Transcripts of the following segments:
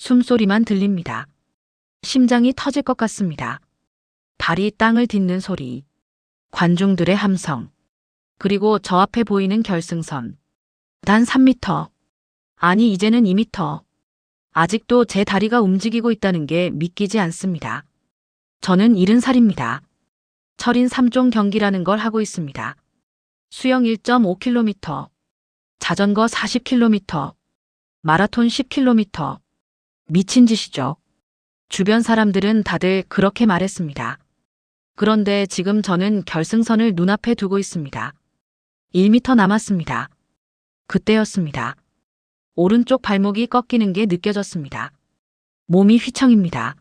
숨소리만 들립니다. 심장이 터질 것 같습니다. 발이 땅을 딛는 소리, 관중들의 함성, 그리고 저 앞에 보이는 결승선. 단 3m. 아니, 이제는 2m. 아직도 제 다리가 움직이고 있다는 게 믿기지 않습니다. 저는 70살입니다. 철인 3종 경기라는 걸 하고 있습니다. 수영 1.5km, 자전거 40km, 마라톤 10km. 미친 짓이죠. 주변 사람들은 다들 그렇게 말했습니다. 그런데 지금 저는 결승선을 눈앞에 두고 있습니다. 1m 남았습니다. 그때였습니다. 오른쪽 발목이 꺾이는 게 느껴졌습니다. 몸이 휘청입니다.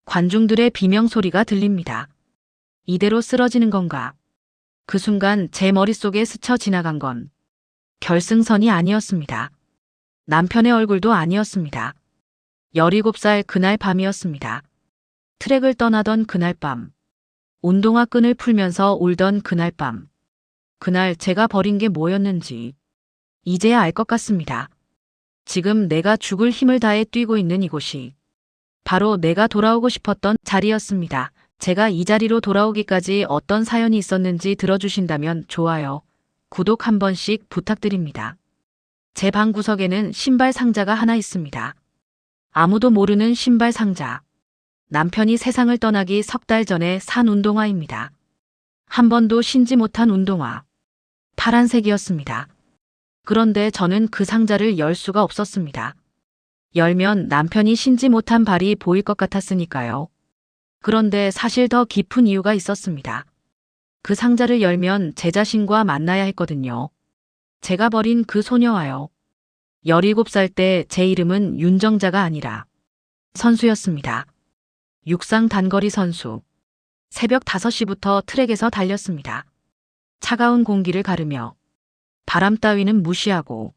관중들의 비명소리가 들립니다. 이대로 쓰러지는 건가? 그 순간 제 머릿속에 스쳐 지나간 건 결승선이 아니었습니다. 남편의 얼굴도 아니었습니다. 17살 그날 밤이었습니다. 트랙을 떠나던 그날 밤. 운동화 끈을 풀면서 울던 그날 밤. 그날 제가 버린 게 뭐였는지 이제야 알 것 같습니다. 지금 내가 죽을 힘을 다해 뛰고 있는 이곳이 바로 내가 돌아오고 싶었던 자리였습니다. 제가 이 자리로 돌아오기까지 어떤 사연이 있었는지 들어주신다면 좋아요, 구독 한 번씩 부탁드립니다. 제 방 구석에는 신발 상자가 하나 있습니다. 아무도 모르는 신발 상자. 남편이 세상을 떠나기 석 달 전에 산 운동화입니다. 한 번도 신지 못한 운동화. 파란색이었습니다. 그런데 저는 그 상자를 열 수가 없었습니다. 열면 남편이 신지 못한 발이 보일 것 같았으니까요. 그런데 사실 더 깊은 이유가 있었습니다. 그 상자를 열면 제 자신과 만나야 했거든요. 제가 버린 그 소녀와요. 17살 때 제 이름은 윤정자가 아니라 선수였습니다. 육상 단거리 선수. 새벽 5시부터 트랙에서 달렸습니다. 차가운 공기를 가르며 바람 따위는 무시하고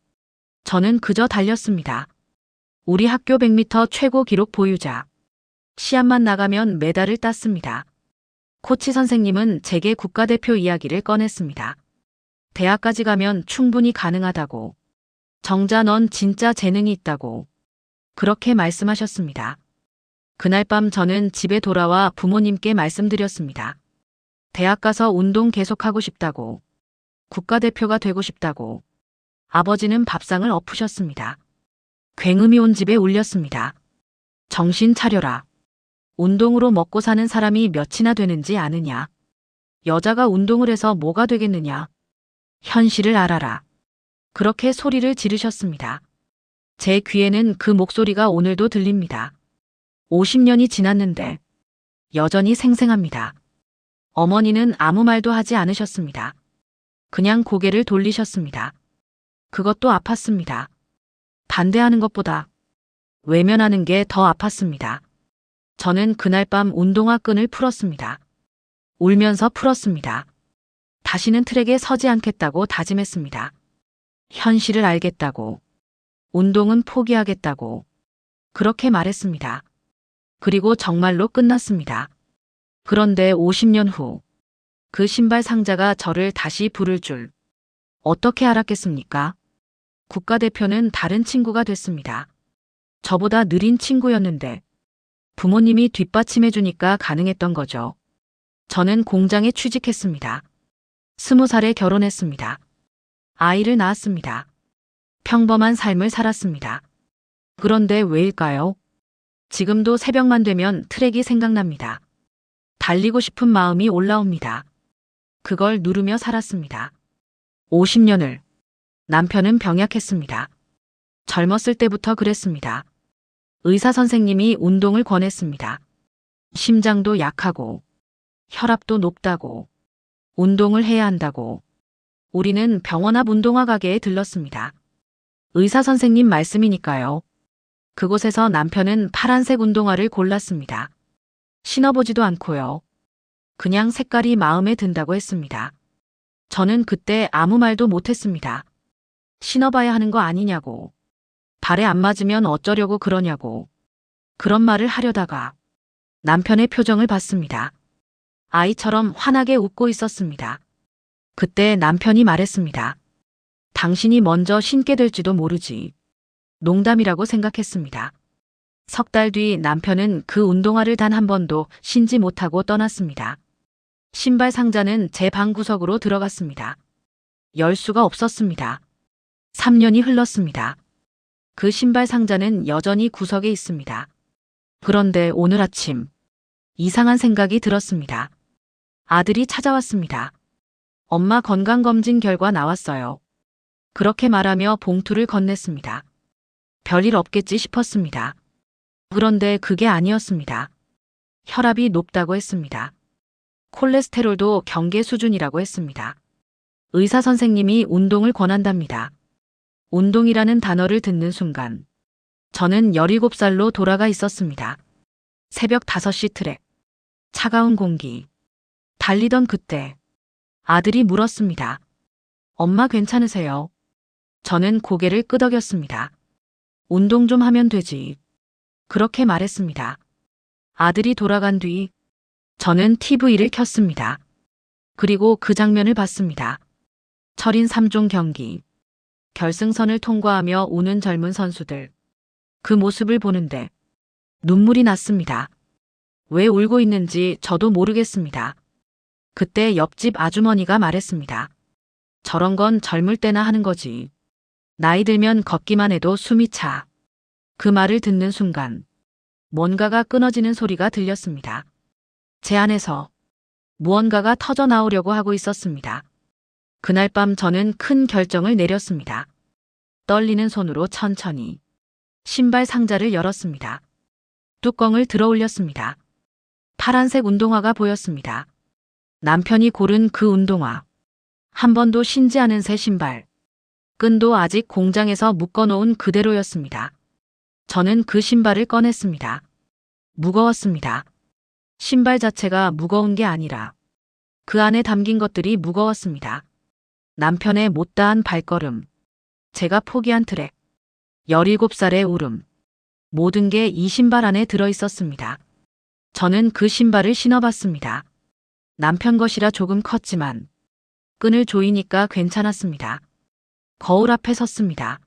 저는 그저 달렸습니다. 우리 학교 100m 최고 기록 보유자. 시합만 나가면 메달을 땄습니다. 코치 선생님은 제게 국가대표 이야기를 꺼냈습니다. 대학까지 가면 충분히 가능하다고. 정자, 넌 진짜 재능이 있다고. 그렇게 말씀하셨습니다. 그날 밤 저는 집에 돌아와 부모님께 말씀드렸습니다. 대학 가서 운동 계속하고 싶다고. 국가대표가 되고 싶다고. 아버지는 밥상을 엎으셨습니다. 굉음이 온 집에 울렸습니다. 정신 차려라. 운동으로 먹고 사는 사람이 몇이나 되는지 아느냐. 여자가 운동을 해서 뭐가 되겠느냐. 현실을 알아라. 그렇게 소리를 지르셨습니다. 제 귀에는 그 목소리가 오늘도 들립니다. 50년이 지났는데 여전히 생생합니다. 어머니는 아무 말도 하지 않으셨습니다. 그냥 고개를 돌리셨습니다. 그것도 아팠습니다. 반대하는 것보다 외면하는 게 더 아팠습니다. 저는 그날 밤 운동화 끈을 풀었습니다. 울면서 풀었습니다. 다시는 트랙에 서지 않겠다고 다짐했습니다. 현실을 알겠다고. 운동은 포기하겠다고. 그렇게 말했습니다. 그리고 정말로 끝났습니다. 그런데 50년 후 그 신발 상자가 저를 다시 부를 줄 어떻게 알았겠습니까? 국가대표는 다른 친구가 됐습니다. 저보다 느린 친구였는데 부모님이 뒷받침해 주니까 가능했던 거죠. 저는 공장에 취직했습니다. 20살에 결혼했습니다. 아이를 낳았습니다. 평범한 삶을 살았습니다. 그런데 왜일까요? 지금도 새벽만 되면 트랙이 생각납니다. 달리고 싶은 마음이 올라옵니다. 그걸 누르며 살았습니다. 50년을. 남편은 병약했습니다. 젊었을 때부터 그랬습니다. 의사 선생님이 운동을 권했습니다. 심장도 약하고 혈압도 높다고 운동을 해야 한다고. 우리는 병원 앞 운동화 가게에 들렀습니다. 의사 선생님 말씀이니까요. 그곳에서 남편은 파란색 운동화를 골랐습니다. 신어보지도 않고요. 그냥 색깔이 마음에 든다고 했습니다. 저는 그때 아무 말도 못했습니다. 신어봐야 하는 거 아니냐고. 발에 안 맞으면 어쩌려고 그러냐고. 그런 말을 하려다가 남편의 표정을 봤습니다. 아이처럼 환하게 웃고 있었습니다. 그때 남편이 말했습니다. 당신이 먼저 신게 될지도 모르지. 농담이라고 생각했습니다. 석 달 뒤 남편은 그 운동화를 단 한 번도 신지 못하고 떠났습니다. 신발 상자는 제 방 구석으로 들어갔습니다. 열 수가 없었습니다. 3년이 흘렀습니다. 그 신발 상자는 여전히 구석에 있습니다. 그런데 오늘 아침 이상한 생각이 들었습니다. 아들이 찾아왔습니다. 엄마 건강검진 결과 나왔어요. 그렇게 말하며 봉투를 건넸습니다. 별일 없겠지 싶었습니다. 그런데 그게 아니었습니다. 혈압이 높다고 했습니다. 콜레스테롤도 경계 수준이라고 했습니다. 의사 선생님이 운동을 권한답니다. 운동이라는 단어를 듣는 순간 저는 17살로 돌아가 있었습니다. 새벽 5시 트랙. 차가운 공기. 달리던 그때 아들이 물었습니다. 엄마 괜찮으세요? 저는 고개를 끄덕였습니다. 운동 좀 하면 되지. 그렇게 말했습니다. 아들이 돌아간 뒤 저는 TV를 켰습니다. 그리고 그 장면을 봤습니다. 철인 3종 경기. 결승선을 통과하며 우는 젊은 선수들. 그 모습을 보는데 눈물이 났습니다. 왜 울고 있는지 저도 모르겠습니다. 그때 옆집 아주머니가 말했습니다. 저런 건 젊을 때나 하는 거지. 나이 들면 걷기만 해도 숨이 차. 그 말을 듣는 순간 뭔가가 끊어지는 소리가 들렸습니다. 제 안에서 무언가가 터져 나오려고 하고 있었습니다. 그날 밤 저는 큰 결정을 내렸습니다. 떨리는 손으로 천천히 신발 상자를 열었습니다. 뚜껑을 들어 올렸습니다. 파란색 운동화가 보였습니다. 남편이 고른 그 운동화. 한 번도 신지 않은 새 신발. 끈도 아직 공장에서 묶어놓은 그대로였습니다. 저는 그 신발을 꺼냈습니다. 무거웠습니다. 신발 자체가 무거운 게 아니라 그 안에 담긴 것들이 무거웠습니다. 남편의 못다한 발걸음, 제가 포기한 트랙, 17살의 울음, 모든 게 이 신발 안에 들어있었습니다. 저는 그 신발을 신어봤습니다. 남편 것이라 조금 컸지만 끈을 조이니까 괜찮았습니다. 거울 앞에 섰습니다.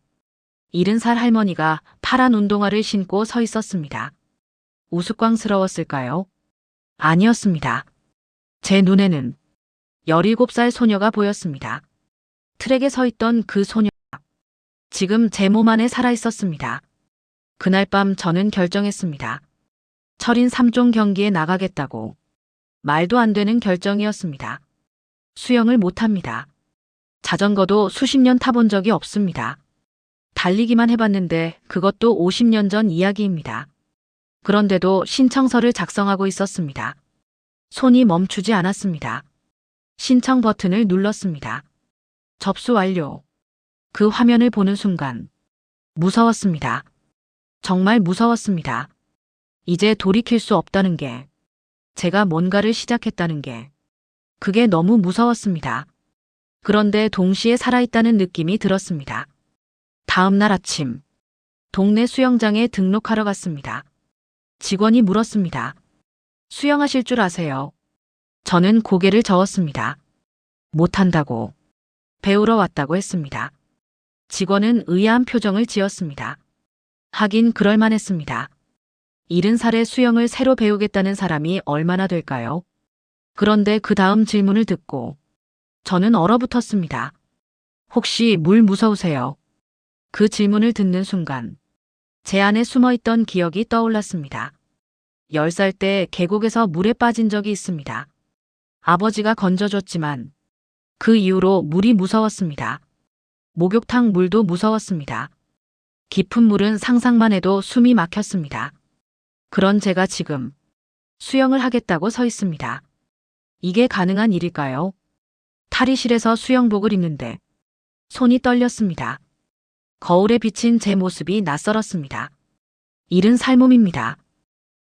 70살 할머니가 파란 운동화를 신고 서 있었습니다. 우스꽝스러웠을까요? 아니었습니다. 제 눈에는 17살 소녀가 보였습니다. 트랙에 서 있던 그 소녀가 지금 제 몸 안에 살아있었습니다. 그날 밤 저는 결정했습니다. 철인 3종 경기에 나가겠다고. 말도 안 되는 결정이었습니다. 수영을 못합니다. 자전거도 수십 년 타본 적이 없습니다. 달리기만 해봤는데 그것도 50년 전 이야기입니다. 그런데도 신청서를 작성하고 있었습니다. 손이 멈추지 않았습니다. 신청 버튼을 눌렀습니다. 접수 완료. 그 화면을 보는 순간 무서웠습니다. 정말 무서웠습니다. 이제 돌이킬 수 없다는 게, 제가 뭔가를 시작했다는 게, 그게 너무 무서웠습니다. 그런데 동시에 살아있다는 느낌이 들었습니다. 다음 날 아침, 동네 수영장에 등록하러 갔습니다. 직원이 물었습니다. 수영하실 줄 아세요? 저는 고개를 저었습니다. 못한다고. 배우러 왔다고 했습니다. 직원은 의아한 표정을 지었습니다. 하긴 그럴만했습니다. 70살의 수영을 새로 배우겠다는 사람이 얼마나 될까요? 그런데 그 다음 질문을 듣고 저는 얼어붙었습니다. 혹시 물 무서우세요? 그 질문을 듣는 순간 제 안에 숨어있던 기억이 떠올랐습니다. 10살 때 계곡에서 물에 빠진 적이 있습니다. 아버지가 건져줬지만 그 이후로 물이 무서웠습니다. 목욕탕 물도 무서웠습니다. 깊은 물은 상상만 해도 숨이 막혔습니다. 그런 제가 지금 수영을 하겠다고 서 있습니다. 이게 가능한 일일까요? 탈의실에서 수영복을 입는데 손이 떨렸습니다. 거울에 비친 제 모습이 낯설었습니다. 이른 살몸입니다.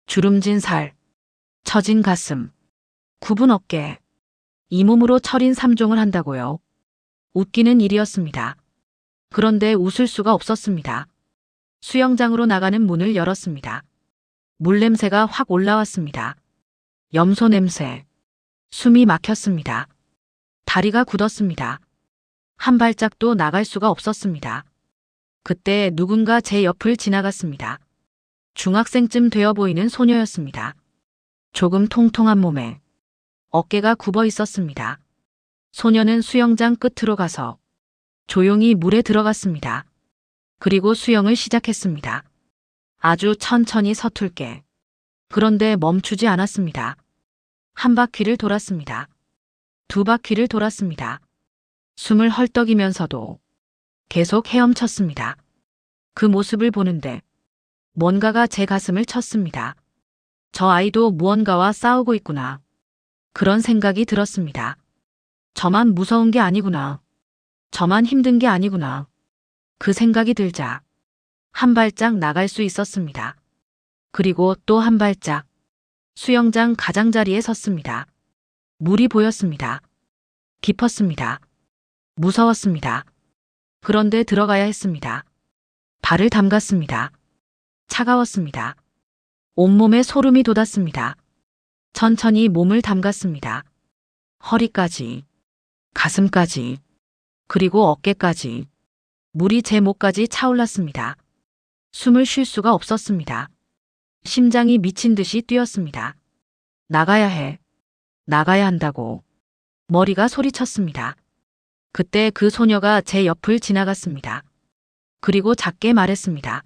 주름진 살, 처진 가슴, 굽은 어깨. 이 몸으로 철인 3종을 한다고요? 웃기는 일이었습니다. 그런데 웃을 수가 없었습니다. 수영장으로 나가는 문을 열었습니다. 물 냄새가 확 올라왔습니다. 염소 냄새. 숨이 막혔습니다. 다리가 굳었습니다. 한 발짝도 나갈 수가 없었습니다. 그때 누군가 제 옆을 지나갔습니다. 중학생쯤 되어 보이는 소녀였습니다. 조금 통통한 몸에 어깨가 굽어 있었습니다. 소녀는 수영장 끝으로 가서 조용히 물에 들어갔습니다. 그리고 수영을 시작했습니다. 아주 천천히 서툴게. 그런데 멈추지 않았습니다. 한 바퀴를 돌았습니다. 두 바퀴를 돌았습니다. 숨을 헐떡이면서도 계속 헤엄쳤습니다. 그 모습을 보는데 뭔가가 제 가슴을 쳤습니다. 저 아이도 무언가와 싸우고 있구나. 그런 생각이 들었습니다. 저만 무서운 게 아니구나. 저만 힘든 게 아니구나. 그 생각이 들자 한 발짝 나갈 수 있었습니다. 그리고 또 한 발짝 수영장 가장자리에 섰습니다. 물이 보였습니다. 깊었습니다. 무서웠습니다. 그런데 들어가야 했습니다. 발을 담갔습니다. 차가웠습니다. 온몸에 소름이 돋았습니다. 천천히 몸을 담갔습니다. 허리까지, 가슴까지, 그리고 어깨까지. 물이 제 목까지 차올랐습니다. 숨을 쉴 수가 없었습니다. 심장이 미친 듯이 뛰었습니다. 나가야 해. 나가야 한다고. 머리가 소리쳤습니다. 그때 그 소녀가 제 옆을 지나갔습니다. 그리고 작게 말했습니다.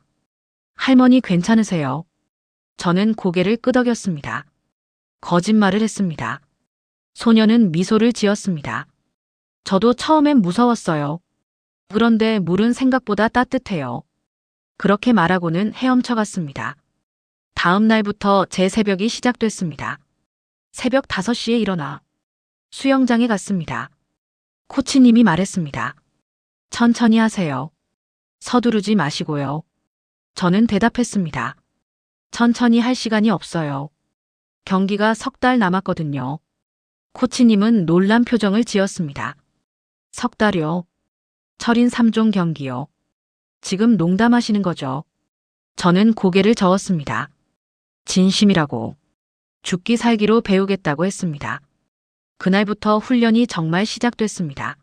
할머니 괜찮으세요? 저는 고개를 끄덕였습니다. 거짓말을 했습니다. 소녀는 미소를 지었습니다. 저도 처음엔 무서웠어요. 그런데 물은 생각보다 따뜻해요. 그렇게 말하고는 헤엄쳐 갔습니다. 다음 날부터 제 새벽이 시작됐습니다. 새벽 5시에 일어나 수영장에 갔습니다. 코치님이 말했습니다. 천천히 하세요. 서두르지 마시고요. 저는 대답했습니다. 천천히 할 시간이 없어요. 경기가 3달 남았거든요. 코치님은 놀란 표정을 지었습니다. 3달이요? 철인 3종 경기요. 지금 농담하시는 거죠? 저는 고개를 저었습니다. 진심이라고. 죽기 살기로 배우겠다고 했습니다. 그날부터 훈련이 정말 시작됐습니다.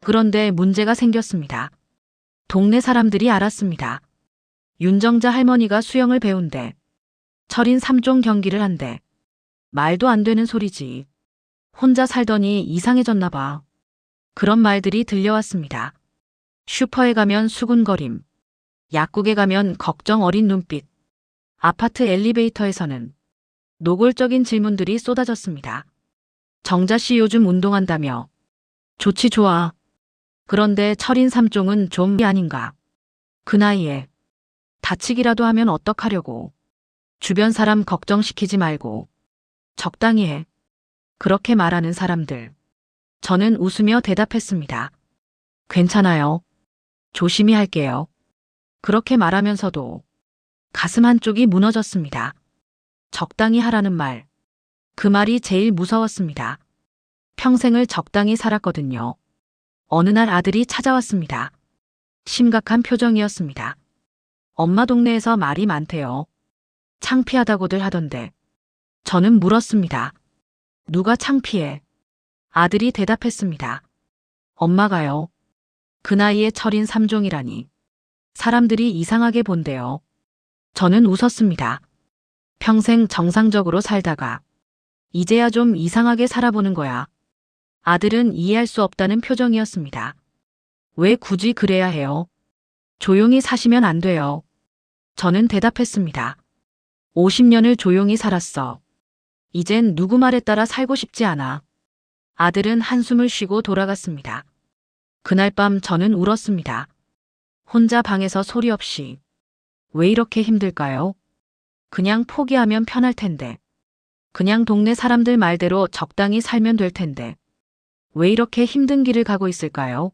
그런데 문제가 생겼습니다. 동네 사람들이 알았습니다. 윤정자 할머니가 수영을 배운대. 철인 3종 경기를 한대. 말도 안 되는 소리지. 혼자 살더니 이상해졌나 봐. 그런 말들이 들려왔습니다. 슈퍼에 가면 수군거림. 약국에 가면 걱정 어린 눈빛. 아파트 엘리베이터에서는 노골적인 질문들이 쏟아졌습니다. 정자 씨 요즘 운동한다며. 좋지 좋아. 그런데 철인 3종은 좀 아닌가. 그 나이에 다치기라도 하면 어떡하려고. 주변 사람 걱정시키지 말고 적당히 해. 그렇게 말하는 사람들. 저는 웃으며 대답했습니다. 괜찮아요. 조심히 할게요. 그렇게 말하면서도 가슴 한쪽이 무너졌습니다. 적당히 하라는 말. 그 말이 제일 무서웠습니다. 평생을 적당히 살았거든요. 어느 날 아들이 찾아왔습니다. 심각한 표정이었습니다. 엄마 동네에서 말이 많대요. 창피하다고들 하던데. 저는 물었습니다. 누가 창피해? 아들이 대답했습니다. 엄마가요. 그 나이에 철인 3종이라니. 사람들이 이상하게 본대요. 저는 웃었습니다. 평생 정상적으로 살다가 이제야 좀 이상하게 살아보는 거야. 아들은 이해할 수 없다는 표정이었습니다. 왜 굳이 그래야 해요? 조용히 사시면 안 돼요. 저는 대답했습니다. 50년을 조용히 살았어. 이젠 누구 말에 따라 살고 싶지 않아. 아들은 한숨을 쉬고 돌아갔습니다. 그날 밤 저는 울었습니다. 혼자 방에서 소리 없이. 왜 이렇게 힘들까요? 그냥 포기하면 편할 텐데. 그냥 동네 사람들 말대로 적당히 살면 될 텐데. 왜 이렇게 힘든 길을 가고 있을까요?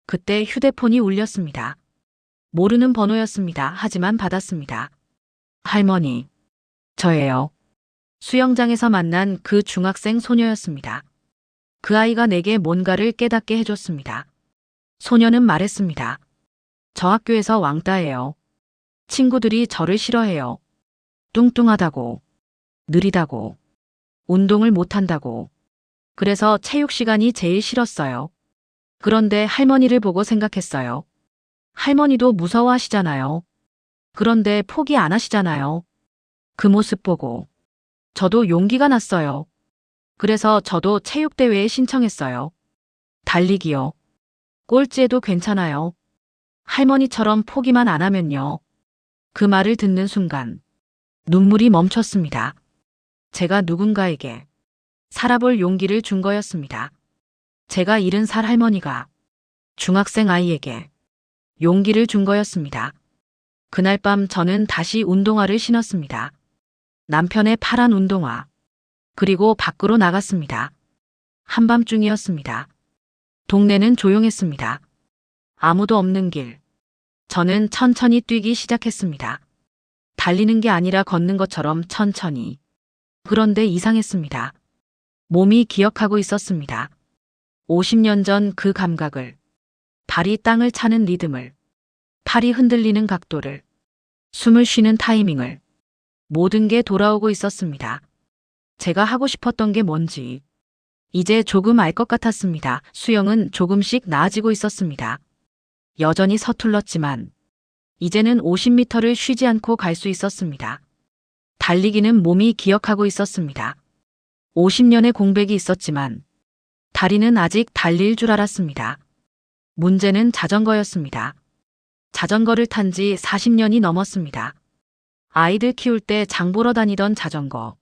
그때 휴대폰이 울렸습니다. 모르는 번호였습니다. 하지만 받았습니다. 할머니. 저예요. 수영장에서 만난 그 중학생 소녀였습니다. 그 아이가 내게 뭔가를 깨닫게 해줬습니다. 소녀는 말했습니다. 저 학교에서 왕따예요. 친구들이 저를 싫어해요. 뚱뚱하다고, 느리다고, 운동을 못한다고. 그래서 체육 시간이 제일 싫었어요. 그런데 할머니를 보고 생각했어요. 할머니도 무서워하시잖아요. 그런데 포기 안 하시잖아요. 그 모습 보고 저도 용기가 났어요. 그래서 저도 체육대회에 신청했어요. 달리기요. 꼴찌해도 괜찮아요. 할머니처럼 포기만 안 하면요. 그 말을 듣는 순간 눈물이 멈췄습니다. 제가 누군가에게 살아볼 용기를 준 거였습니다. 제가 70살 할머니가 중학생 아이에게 용기를 준 거였습니다. 그날 밤 저는 다시 운동화를 신었습니다. 남편의 파란 운동화. 그리고 밖으로 나갔습니다. 한밤중이었습니다. 동네는 조용했습니다. 아무도 없는 길. 저는 천천히 뛰기 시작했습니다. 달리는 게 아니라 걷는 것처럼 천천히. 그런데 이상했습니다. 몸이 기억하고 있었습니다. 50년 전 그 감각을, 발이 땅을 차는 리듬을, 팔이 흔들리는 각도를, 숨을 쉬는 타이밍을, 모든 게 돌아오고 있었습니다. 제가 하고 싶었던 게 뭔지 이제 조금 알 것 같았습니다. 수영은 조금씩 나아지고 있었습니다. 여전히 서툴렀지만 이제는 50m를 쉬지 않고 갈 수 있었습니다. 달리기는 몸이 기억하고 있었습니다. 50년의 공백이 있었지만 다리는 아직 달릴 줄 알았습니다. 문제는 자전거였습니다. 자전거를 탄 지 40년이 넘었습니다. 아이들 키울 때 장 보러 다니던 자전거.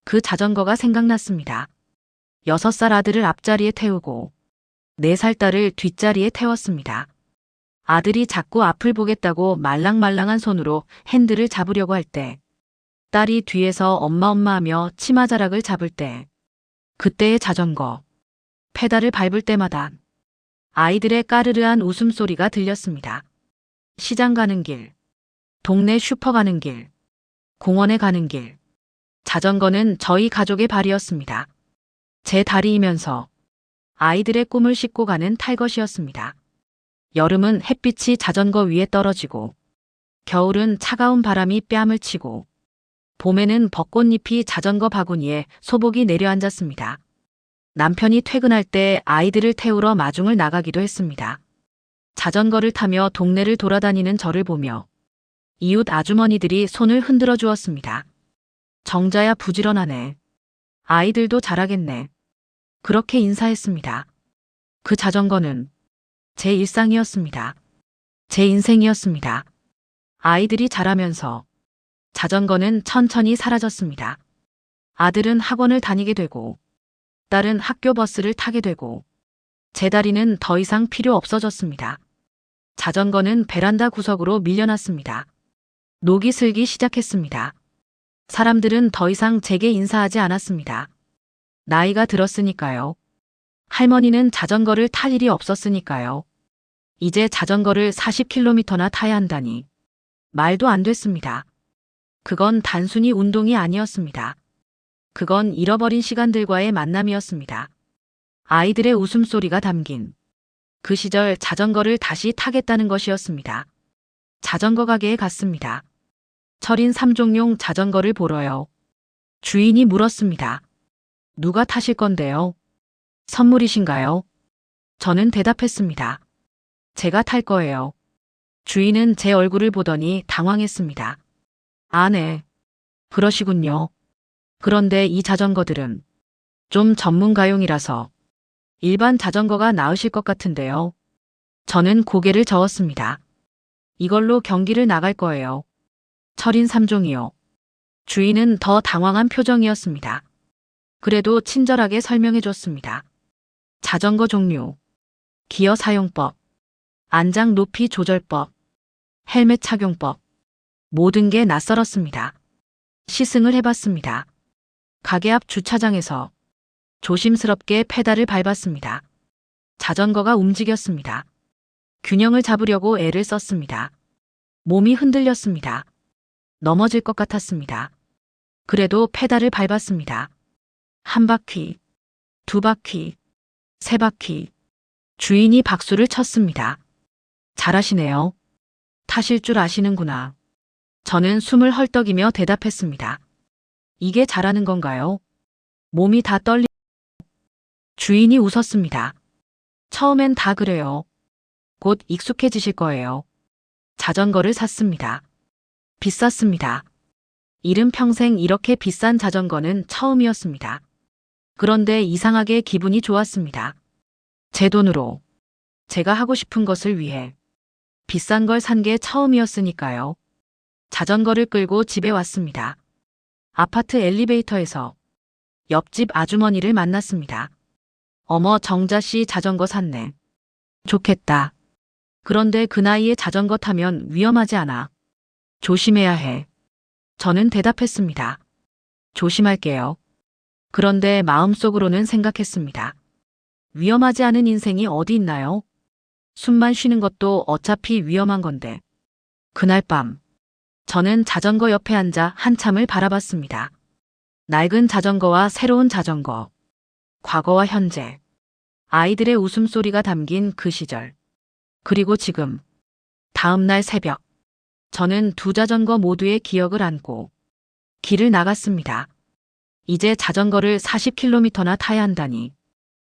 그 자전거가 생각났습니다. 6살 아들을 앞자리에 태우고 4살 딸을 뒷자리에 태웠습니다. 아들이 자꾸 앞을 보겠다고 말랑말랑한 손으로 핸들을 잡으려고 할 때, 딸이 뒤에서 엄마 하며 치마자락을 잡을 때, 그때의 자전거, 페달을 밟을 때마다 아이들의 까르르한 웃음소리가 들렸습니다. 시장 가는 길, 동네 슈퍼 가는 길, 공원에 가는 길, 자전거는 저희 가족의 발이었습니다. 제 다리이면서 아이들의 꿈을 싣고 가는 탈것이었습니다. 여름은 햇빛이 자전거 위에 떨어지고, 겨울은 차가운 바람이 뺨을 치고, 봄에는 벚꽃잎이 자전거 바구니에 소복이 내려앉았습니다. 남편이 퇴근할 때 아이들을 태우러 마중을 나가기도 했습니다. 자전거를 타며 동네를 돌아다니는 저를 보며 이웃 아주머니들이 손을 흔들어 주었습니다. 정자야 부지런하네. 아이들도 잘하겠네. 그렇게 인사했습니다. 그 자전거는 제 일상이었습니다. 제 인생이었습니다. 아이들이 자라면서 자전거는 천천히 사라졌습니다. 아들은 학원을 다니게 되고, 딸은 학교 버스를 타게 되고, 제 다리는 더 이상 필요 없어졌습니다. 자전거는 베란다 구석으로 밀려났습니다. 녹이 슬기 시작했습니다. 사람들은 더 이상 제게 인사하지 않았습니다. 나이가 들었으니까요. 할머니는 자전거를 탈 일이 없었으니까요. 이제 자전거를 40km나 타야 한다니 말도 안 됐습니다. 그건 단순히 운동이 아니었습니다. 그건 잃어버린 시간들과의 만남이었습니다. 아이들의 웃음소리가 담긴 그 시절 자전거를 다시 타겠다는 것이었습니다. 자전거 가게에 갔습니다. 철인 3종용 자전거를 보러요. 주인이 물었습니다. 누가 타실 건데요? 선물이신가요? 저는 대답했습니다. 제가 탈 거예요. 주인은 제 얼굴을 보더니 당황했습니다. 아, 네. 그러시군요. 그런데 이 자전거들은 좀 전문가용이라서 일반 자전거가 나으실 것 같은데요. 저는 고개를 저었습니다. 이걸로 경기를 나갈 거예요. 철인 3종이요. 주인은 더 당황한 표정이었습니다. 그래도 친절하게 설명해 줬습니다. 자전거 종류, 기어 사용법, 안장 높이 조절법, 헬멧 착용법, 모든 게 낯설었습니다. 시승을 해봤습니다. 가게 앞 주차장에서 조심스럽게 페달을 밟았습니다. 자전거가 움직였습니다. 균형을 잡으려고 애를 썼습니다. 몸이 흔들렸습니다. 넘어질 것 같았습니다. 그래도 페달을 밟았습니다. 한 바퀴, 두 바퀴, 세 바퀴. 주인이 박수를 쳤습니다. 잘하시네요. 타실 줄 아시는구나. 저는 숨을 헐떡이며 대답했습니다. 이게 잘하는 건가요? 몸이 다 떨리... 주인이 웃었습니다. 처음엔 다 그래요. 곧 익숙해지실 거예요. 자전거를 샀습니다. 비쌌습니다. 일은 평생 이렇게 비싼 자전거는 처음이었습니다. 그런데 이상하게 기분이 좋았습니다. 제 돈으로 제가 하고 싶은 것을 위해 비싼 걸 산 게 처음이었으니까요. 자전거를 끌고 집에 왔습니다. 아파트 엘리베이터에서 옆집 아주머니를 만났습니다. 어머, 정자 씨 자전거 샀네. 좋겠다. 그런데 그 나이에 자전거 타면 위험하지 않아? 조심해야 해. 저는 대답했습니다. 조심할게요. 그런데 마음속으로는 생각했습니다. 위험하지 않은 인생이 어디 있나요? 숨만 쉬는 것도 어차피 위험한 건데. 그날 밤, 저는 자전거 옆에 앉아 한참을 바라봤습니다. 낡은 자전거와 새로운 자전거, 과거와 현재, 아이들의 웃음소리가 담긴 그 시절, 그리고 지금, 다음 날 새벽, 저는 두 자전거 모두의 기억을 안고 길을 나갔습니다. 이제 자전거를 40km나 타야 한다니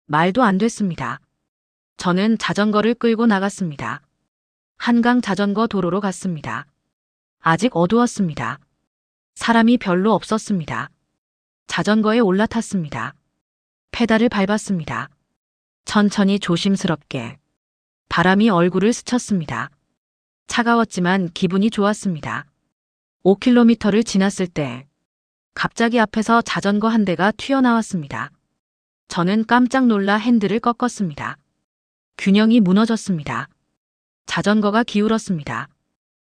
말도 안 됐습니다. 저는 자전거를 끌고 나갔습니다. 한강 자전거 도로로 갔습니다. 아직 어두웠습니다. 사람이 별로 없었습니다. 자전거에 올라탔습니다. 페달을 밟았습니다. 천천히 조심스럽게 바람이 얼굴을 스쳤습니다. 차가웠지만 기분이 좋았습니다. 5km를 지났을 때 갑자기 앞에서 자전거 한 대가 튀어나왔습니다. 저는 깜짝 놀라 핸들을 꺾었습니다. 균형이 무너졌습니다. 자전거가 기울었습니다.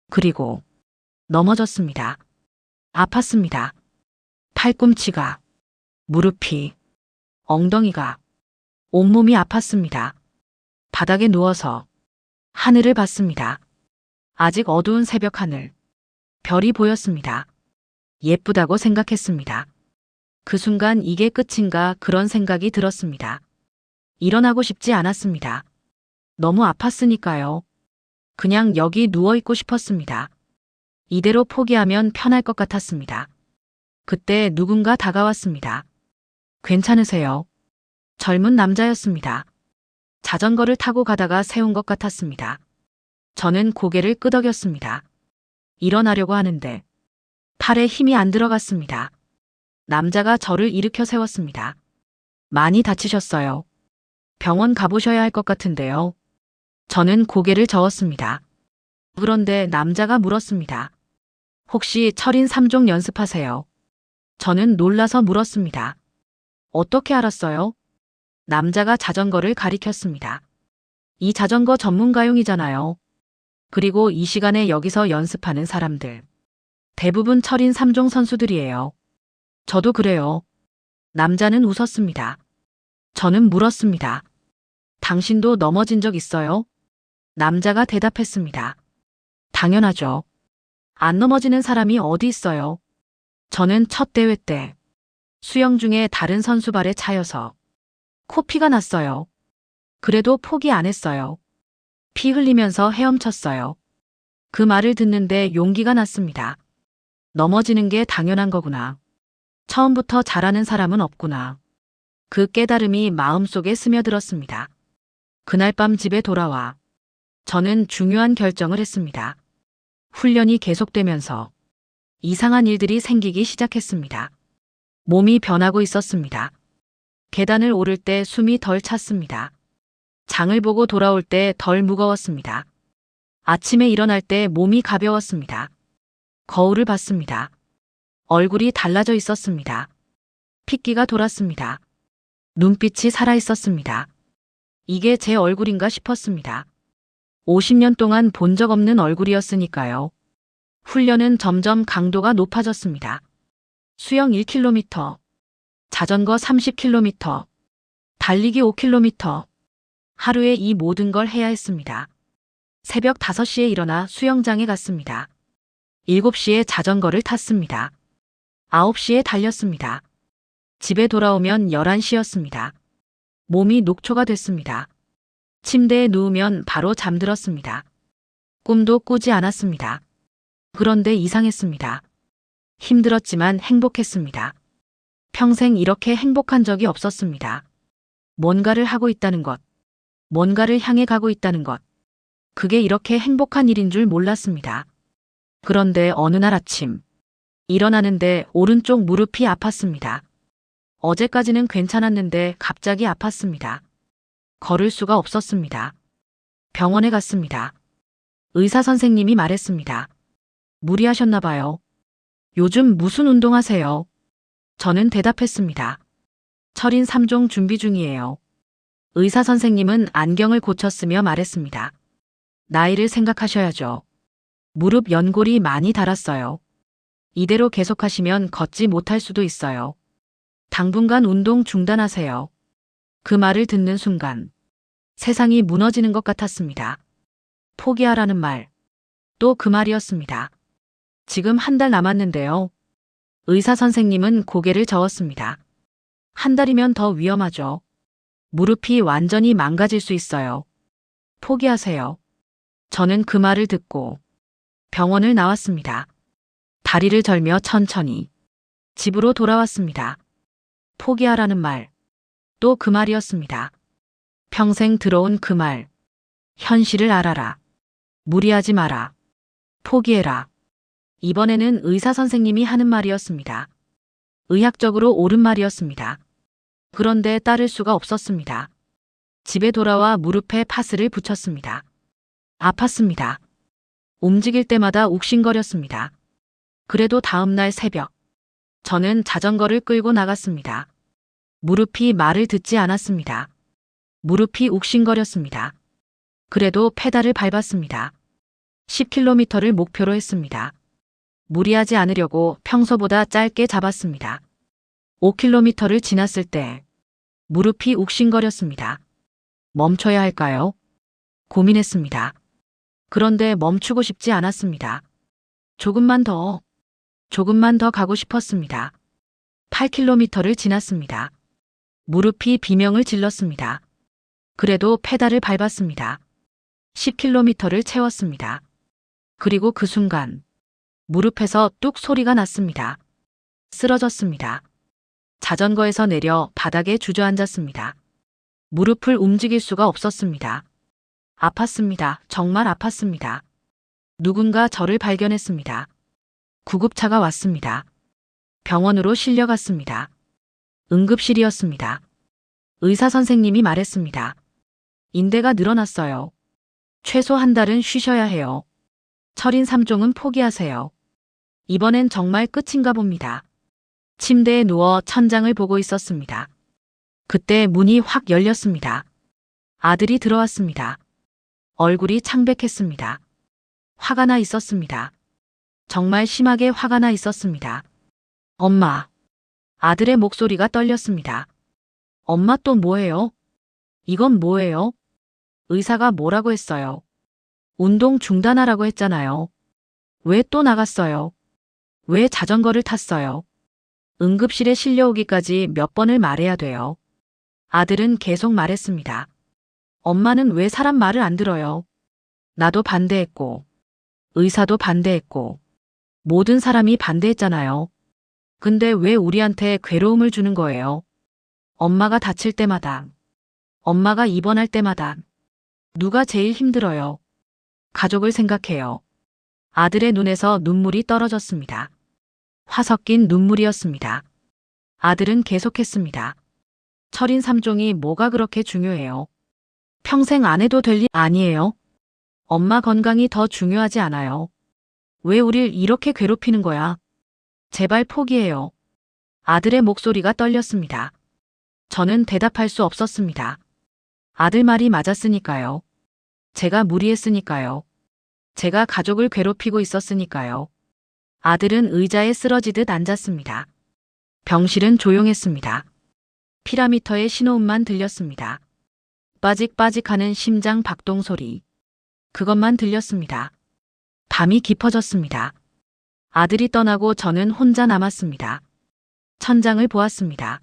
그리고 넘어졌습니다. 아팠습니다. 팔꿈치가, 무릎이, 엉덩이가, 온몸이 아팠습니다. 바닥에 누워서 하늘을 봤습니다. 아직 어두운 새벽 하늘, 별이 보였습니다. 예쁘다고 생각했습니다. 그 순간 이게 끝인가 그런 생각이 들었습니다. 일어나고 싶지 않았습니다. 너무 아팠으니까요. 그냥 여기 누워있고 싶었습니다. 이대로 포기하면 편할 것 같았습니다. 그때 누군가 다가왔습니다. 괜찮으세요? 젊은 남자였습니다. 자전거를 타고 가다가 세운 것 같았습니다. 저는 고개를 끄덕였습니다. 일어나려고 하는데 팔에 힘이 안 들어갔습니다. 남자가 저를 일으켜 세웠습니다. 많이 다치셨어요? 병원 가보셔야 할 것 같은데요. 저는 고개를 저었습니다. 그런데 남자가 물었습니다. 혹시 철인 3종 연습하세요? 저는 놀라서 물었습니다. 어떻게 알았어요? 남자가 자전거를 가리켰습니다. 이 자전거 전문가용이잖아요. 그리고 이 시간에 여기서 연습하는 사람들. 대부분 철인 3종 선수들이에요. 저도 그래요. 남자는 웃었습니다. 저는 물었습니다. 당신도 넘어진 적 있어요? 남자가 대답했습니다. 당연하죠. 안 넘어지는 사람이 어디 있어요? 저는 첫 대회 때 수영 중에 다른 선수 발에 차여서 코피가 났어요. 그래도 포기 안 했어요. 피 흘리면서 헤엄쳤어요. 그 말을 듣는데 용기가 났습니다. 넘어지는 게 당연한 거구나. 처음부터 잘하는 사람은 없구나. 그 깨달음이 마음속에 스며들었습니다. 그날 밤 집에 돌아와 저는 중요한 결정을 했습니다. 훈련이 계속되면서 이상한 일들이 생기기 시작했습니다. 몸이 변하고 있었습니다. 계단을 오를 때 숨이 덜 찼습니다. 장을 보고 돌아올 때 덜 무거웠습니다. 아침에 일어날 때 몸이 가벼웠습니다. 거울을 봤습니다. 얼굴이 달라져 있었습니다. 핏기가 돌았습니다. 눈빛이 살아 있었습니다. 이게 제 얼굴인가 싶었습니다. 50년 동안 본 적 없는 얼굴이었으니까요. 훈련은 점점 강도가 높아졌습니다. 수영 1km, 자전거 30km, 달리기 5km. 하루에 이 모든 걸 해야 했습니다. 새벽 5시에 일어나 수영장에 갔습니다. 7시에 자전거를 탔습니다. 9시에 달렸습니다. 집에 돌아오면 11시였습니다. 몸이 녹초가 됐습니다. 침대에 누우면 바로 잠들었습니다. 꿈도 꾸지 않았습니다. 그런데 이상했습니다. 힘들었지만 행복했습니다. 평생 이렇게 행복한 적이 없었습니다. 뭔가를 하고 있다는 것, 뭔가를 향해 가고 있다는 것, 그게 이렇게 행복한 일인 줄 몰랐습니다. 그런데 어느 날 아침 일어나는데 오른쪽 무릎이 아팠습니다. 어제까지는 괜찮았는데 갑자기 아팠습니다. 걸을 수가 없었습니다. 병원에 갔습니다. 의사 선생님이 말했습니다. 무리하셨나 봐요. 요즘 무슨 운동하세요? 저는 대답했습니다. 철인 3종 준비 중이에요. 의사 선생님은 안경을 고쳤으며 말했습니다. 나이를 생각하셔야죠. 무릎 연골이 많이 닳았어요. 이대로 계속하시면 걷지 못할 수도 있어요. 당분간 운동 중단하세요. 그 말을 듣는 순간 세상이 무너지는 것 같았습니다. 포기하라는 말, 또 그 말이었습니다. 지금 한 달 남았는데요. 의사 선생님은 고개를 저었습니다. 한 달이면 더 위험하죠. 무릎이 완전히 망가질 수 있어요. 포기하세요. 저는 그 말을 듣고 병원을 나왔습니다. 다리를 절며 천천히 집으로 돌아왔습니다. 포기하라는 말, 또 그 말이었습니다. 평생 들어온 그 말, 현실을 알아라. 무리하지 마라. 포기해라. 이번에는 의사 선생님이 하는 말이었습니다. 의학적으로 옳은 말이었습니다. 그런데 따를 수가 없었습니다. 집에 돌아와 무릎에 파스를 붙였습니다. 아팠습니다. 움직일 때마다 욱신거렸습니다. 그래도 다음날 새벽, 저는 자전거를 끌고 나갔습니다. 무릎이 말을 듣지 않았습니다. 무릎이 욱신거렸습니다. 그래도 페달을 밟았습니다. 10km를 목표로 했습니다. 무리하지 않으려고 평소보다 짧게 잡았습니다. 5km를 지났을 때 무릎이 욱신거렸습니다. 멈춰야 할까요? 고민했습니다. 그런데 멈추고 싶지 않았습니다. 조금만 더 가고 싶었습니다. 8km를 지났습니다. 무릎이 비명을 질렀습니다. 그래도 페달을 밟았습니다. 10km를 채웠습니다. 그리고 그 순간 무릎에서 뚝 소리가 났습니다. 쓰러졌습니다. 자전거에서 내려 바닥에 주저앉았습니다. 무릎을 움직일 수가 없었습니다. 아팠습니다. 정말 아팠습니다. 누군가 저를 발견했습니다. 구급차가 왔습니다. 병원으로 실려갔습니다. 응급실이었습니다. 의사 선생님이 말했습니다. 인대가 늘어났어요. 최소 한 달은 쉬셔야 해요. 철인 3종은 포기하세요. 이번엔 정말 끝인가 봅니다. 침대에 누워 천장을 보고 있었습니다. 그때 문이 확 열렸습니다. 아들이 들어왔습니다. 얼굴이 창백했습니다. 화가 나 있었습니다. 정말 심하게 화가 나 있었습니다. 엄마. 아들의 목소리가 떨렸습니다. 엄마 또 뭐예요? 이건 뭐예요? 의사가 뭐라고 했어요? 운동 중단하라고 했잖아요. 왜 또 나갔어요? 왜 자전거를 탔어요? 응급실에 실려오기까지 몇 번을 말해야 돼요. 아들은 계속 말했습니다. 엄마는 왜 사람 말을 안 들어요? 나도 반대했고, 의사도 반대했고, 모든 사람이 반대했잖아요. 근데 왜 우리한테 괴로움을 주는 거예요? 엄마가 다칠 때마다, 엄마가 입원할 때마다, 누가 제일 힘들어요? 가족을 생각해요. 아들의 눈에서 눈물이 떨어졌습니다. 화 섞인 눈물이었습니다. 아들은 계속했습니다. 철인 3종이 뭐가 그렇게 중요해요? 평생 안 해도 될 일 아니에요? 엄마 건강이 더 중요하지 않아요? 왜 우릴 이렇게 괴롭히는 거야? 제발 포기해요. 아들의 목소리가 떨렸습니다. 저는 대답할 수 없었습니다. 아들 말이 맞았으니까요. 제가 무리했으니까요. 제가 가족을 괴롭히고 있었으니까요. 아들은 의자에 쓰러지듯 앉았습니다. 병실은 조용했습니다. 피라미터의 신호음만 들렸습니다. 빠직빠직하는 심장 박동 소리. 그것만 들렸습니다. 밤이 깊어졌습니다. 아들이 떠나고 저는 혼자 남았습니다. 천장을 보았습니다.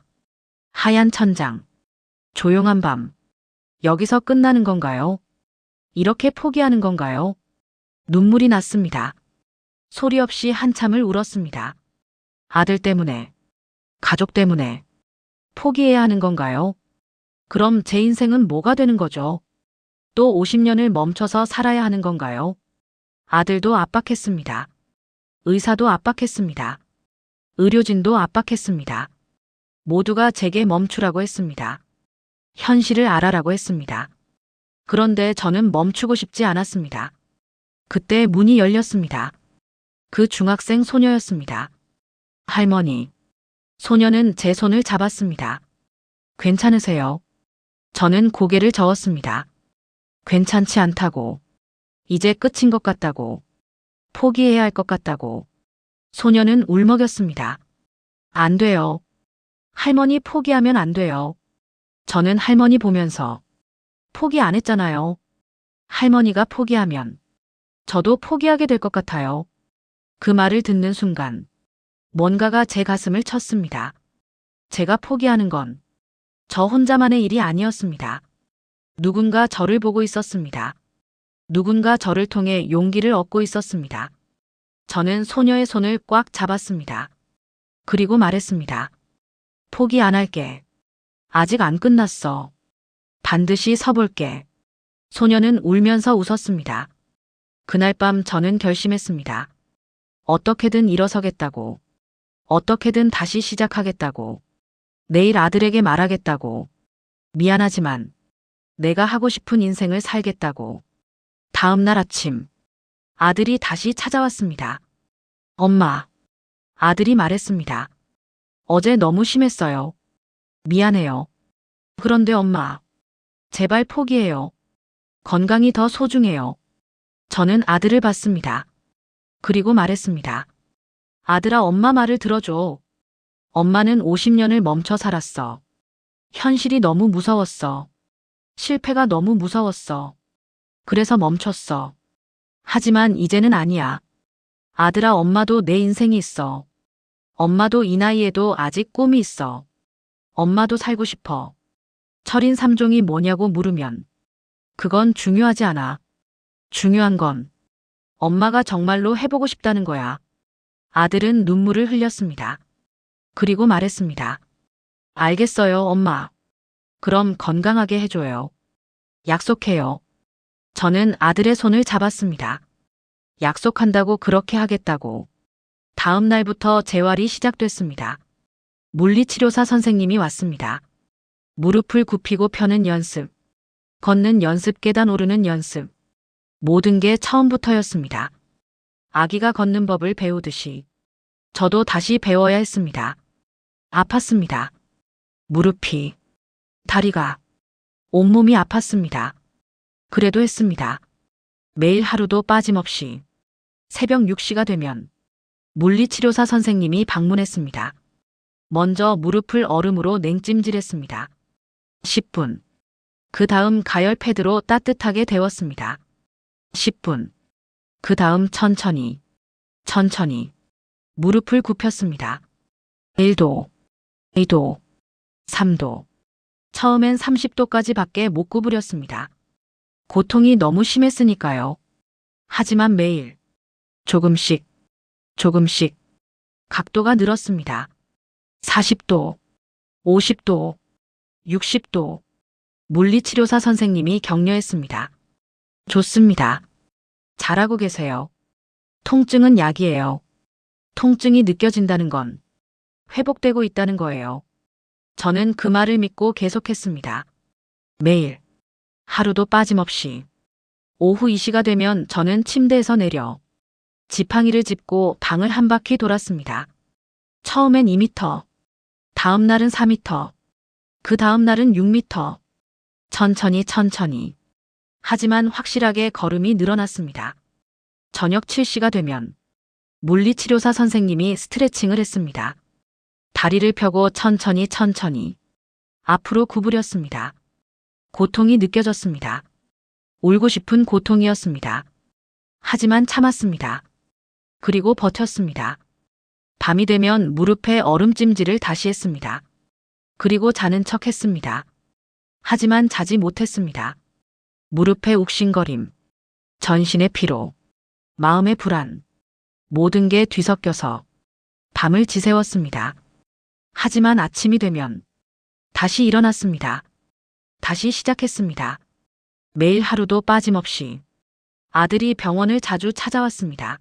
하얀 천장. 조용한 밤. 여기서 끝나는 건가요? 이렇게 포기하는 건가요? 눈물이 났습니다. 소리 없이 한참을 울었습니다. 아들 때문에, 가족 때문에 포기해야 하는 건가요? 그럼 제 인생은 뭐가 되는 거죠? 또 50년을 멈춰서 살아야 하는 건가요? 아들도 압박했습니다. 의사도 압박했습니다. 의료진도 압박했습니다. 모두가 제게 멈추라고 했습니다. 현실을 알아라고 했습니다. 그런데 저는 멈추고 싶지 않았습니다. 그때 문이 열렸습니다. 그 중학생 소녀였습니다. 할머니. 소녀는 제 손을 잡았습니다. 괜찮으세요? 저는 고개를 저었습니다. 괜찮지 않다고. 이제 끝인 것 같다고. 포기해야 할 것 같다고. 소녀는 울먹였습니다. 안 돼요. 할머니 포기하면 안 돼요. 저는 할머니 보면서 포기 안 했잖아요. 할머니가 포기하면 저도 포기하게 될 것 같아요. 그 말을 듣는 순간 뭔가가 제 가슴을 쳤습니다. 제가 포기하는 건 저 혼자만의 일이 아니었습니다. 누군가 저를 보고 있었습니다. 누군가 저를 통해 용기를 얻고 있었습니다. 저는 소녀의 손을 꽉 잡았습니다. 그리고 말했습니다. 포기 안 할게. 아직 안 끝났어. 반드시 서볼게. 소녀는 울면서 웃었습니다. 그날 밤 저는 결심했습니다. 어떻게든 일어서겠다고. 어떻게든 다시 시작하겠다고. 내일 아들에게 말하겠다고. 미안하지만 내가 하고 싶은 인생을 살겠다고. 다음 날 아침 아들이 다시 찾아왔습니다. 엄마. 아들이 말했습니다. 어제 너무 심했어요. 미안해요. 그런데 엄마. 제발 포기해요. 건강이 더 소중해요. 저는 아들을 봤습니다. 그리고 말했습니다. 아들아, 엄마 말을 들어줘. 엄마는 50년을 멈춰 살았어. 현실이 너무 무서웠어. 실패가 너무 무서웠어. 그래서 멈췄어. 하지만 이제는 아니야. 아들아, 엄마도 내 인생이 있어. 엄마도 이 나이에도 아직 꿈이 있어. 엄마도 살고 싶어. 철인 3종이 뭐냐고 물으면 그건 중요하지 않아. 중요한 건 엄마가 정말로 해보고 싶다는 거야. 아들은 눈물을 흘렸습니다. 그리고 말했습니다. 알겠어요, 엄마. 그럼 건강하게 해줘요. 약속해요. 저는 아들의 손을 잡았습니다. 약속한다고 그렇게 하겠다고. 다음 날부터 재활이 시작됐습니다. 물리치료사 선생님이 왔습니다. 무릎을 굽히고 펴는 연습, 걷는 연습, 계단 오르는 연습. 모든 게 처음부터였습니다. 아기가 걷는 법을 배우듯이 저도 다시 배워야 했습니다. 아팠습니다. 무릎이, 다리가, 온몸이 아팠습니다. 그래도 했습니다. 매일 하루도 빠짐없이. 새벽 6시가 되면 물리치료사 선생님이 방문했습니다. 먼저 무릎을 얼음으로 냉찜질했습니다. 10분. 그 다음 가열 패드로 따뜻하게 데웠습니다. 10분. 그 다음 천천히 무릎을 굽혔습니다. 1도, 2도, 3도. 처음엔 30도까지 밖에 못 구부렸습니다. 고통이 너무 심했으니까요. 하지만 매일 조금씩 각도가 늘었습니다. 40도, 50도, 60도. 물리치료사 선생님이 격려했습니다. 좋습니다. 잘하고 계세요. 통증은 약이에요. 통증이 느껴진다는 건 회복되고 있다는 거예요. 저는 그 말을 믿고 계속했습니다. 매일, 하루도 빠짐없이. 오후 2시가 되면 저는 침대에서 내려 지팡이를 짚고 방을 한 바퀴 돌았습니다. 처음엔 2m, 다음 날은 4m, 그 다음 날은 6m. 천천히. 하지만 확실하게 걸음이 늘어났습니다. 저녁 7시가 되면 물리치료사 선생님이 스트레칭을 했습니다. 다리를 펴고 천천히 앞으로 구부렸습니다. 고통이 느껴졌습니다. 울고 싶은 고통이었습니다. 하지만 참았습니다. 그리고 버텼습니다. 밤이 되면 무릎에 얼음찜질을 다시 했습니다. 그리고 자는 척 했습니다. 하지만 자지 못했습니다. 무릎의 욱신거림, 전신의 피로, 마음의 불안, 모든 게 뒤섞여서 밤을 지새웠습니다. 하지만 아침이 되면 다시 일어났습니다. 다시 시작했습니다. 매일 하루도 빠짐없이. 아들이 병원을 자주 찾아왔습니다.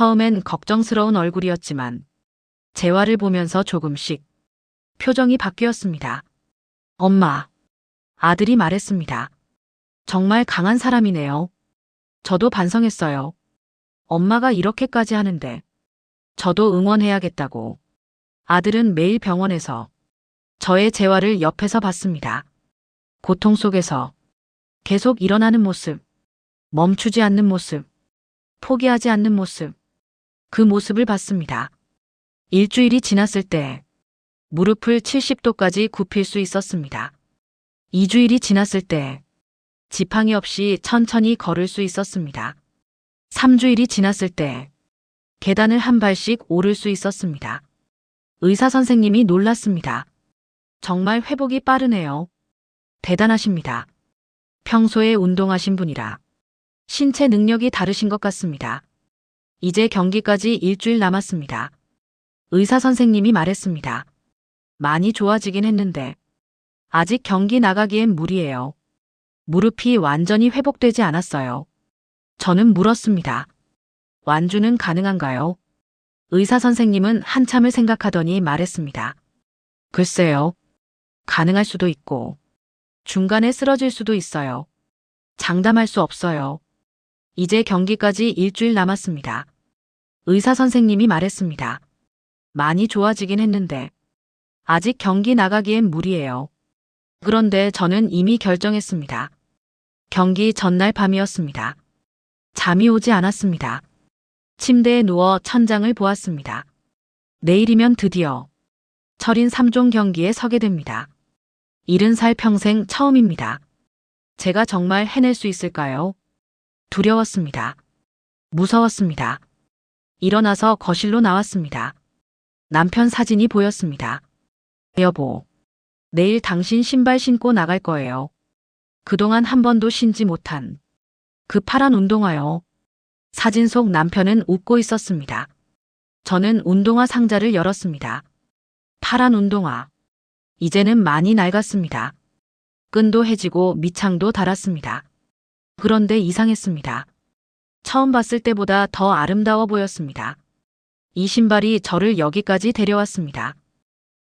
처음엔 걱정스러운 얼굴이었지만 재활을 보면서 조금씩 표정이 바뀌었습니다. 엄마, 아들이 말했습니다. 정말 강한 사람이네요. 저도 반성했어요. 엄마가 이렇게까지 하는데 저도 응원해야겠다고. 아들은 매일 병원에서 저의 재활을 옆에서 봤습니다. 고통 속에서 계속 일어나는 모습, 멈추지 않는 모습, 포기하지 않는 모습, 그 모습을 봤습니다. 일주일이 지났을 때 무릎을 70도까지 굽힐 수 있었습니다. 2주일이 지났을 때 지팡이 없이 천천히 걸을 수 있었습니다. 3주일이 지났을 때 계단을 한 발씩 오를 수 있었습니다. 의사 선생님이 놀랐습니다. 정말 회복이 빠르네요. 대단하십니다. 평소에 운동하신 분이라 신체 능력이 다르신 것 같습니다. 이제 경기까지 일주일 남았습니다. 의사 선생님이 말했습니다. 많이 좋아지긴 했는데 아직 경기 나가기엔 무리예요. 무릎이 완전히 회복되지 않았어요. 저는 물었습니다. 완주는 가능한가요? 의사 선생님은 한참을 생각하더니 말했습니다. 글쎄요. 가능할 수도 있고 중간에 쓰러질 수도 있어요. 장담할 수 없어요. 이제 경기까지 일주일 남았습니다. 의사 선생님이 말했습니다. 많이 좋아지긴 했는데 아직 경기 나가기엔 무리예요. 그런데 저는 이미 결정했습니다. 경기 전날 밤이었습니다. 잠이 오지 않았습니다. 침대에 누워 천장을 보았습니다. 내일이면 드디어 철인 3종 경기에 서게 됩니다. 70살 평생 처음입니다. 제가 정말 해낼 수 있을까요? 두려웠습니다. 무서웠습니다. 일어나서 거실로 나왔습니다. 남편 사진이 보였습니다. 여보, 내일 당신 신발 신고 나갈 거예요. 그동안 한 번도 신지 못한 그 파란 운동화요. 사진 속 남편은 웃고 있었습니다. 저는 운동화 상자를 열었습니다. 파란 운동화. 이제는 많이 낡았습니다. 끈도 해지고 밑창도 닳았습니다. 그런데 이상했습니다. 처음 봤을 때보다 더 아름다워 보였습니다. 이 신발이 저를 여기까지 데려왔습니다.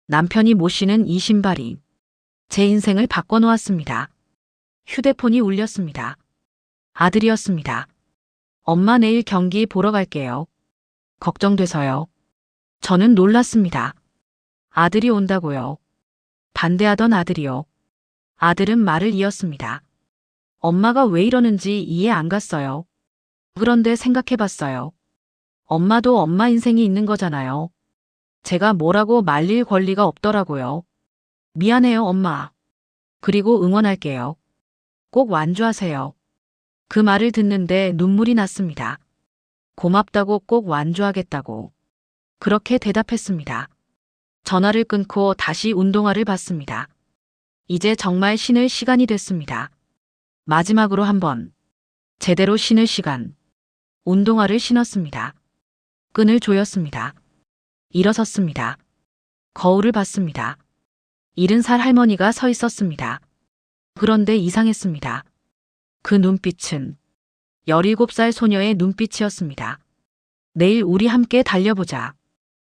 남편이 못 신은 이 신발이 제 인생을 바꿔놓았습니다. 휴대폰이 울렸습니다. 아들이었습니다. 엄마 내일 경기 보러 갈게요. 걱정돼서요. 저는 놀랐습니다. 아들이 온다고요. 반대하던 아들이요. 아들은 말을 이었습니다. 엄마가 왜 이러는지 이해 안 갔어요. 그런데 생각해봤어요. 엄마도 엄마 인생이 있는 거잖아요. 제가 뭐라고 말릴 권리가 없더라고요. 미안해요, 엄마. 그리고 응원할게요. 꼭 완주하세요. 그 말을 듣는데 눈물이 났습니다. 고맙다고 꼭 완주하겠다고. 그렇게 대답했습니다. 전화를 끊고 다시 운동화를 봤습니다. 이제 정말 신을 시간이 됐습니다. 마지막으로 한번 제대로 신을 시간. 운동화를 신었습니다. 끈을 조였습니다. 일어섰습니다. 거울을 봤습니다. 70살 할머니가 서 있었습니다. 그런데 이상했습니다. 그 눈빛은 17살 소녀의 눈빛이었습니다. 내일 우리 함께 달려보자.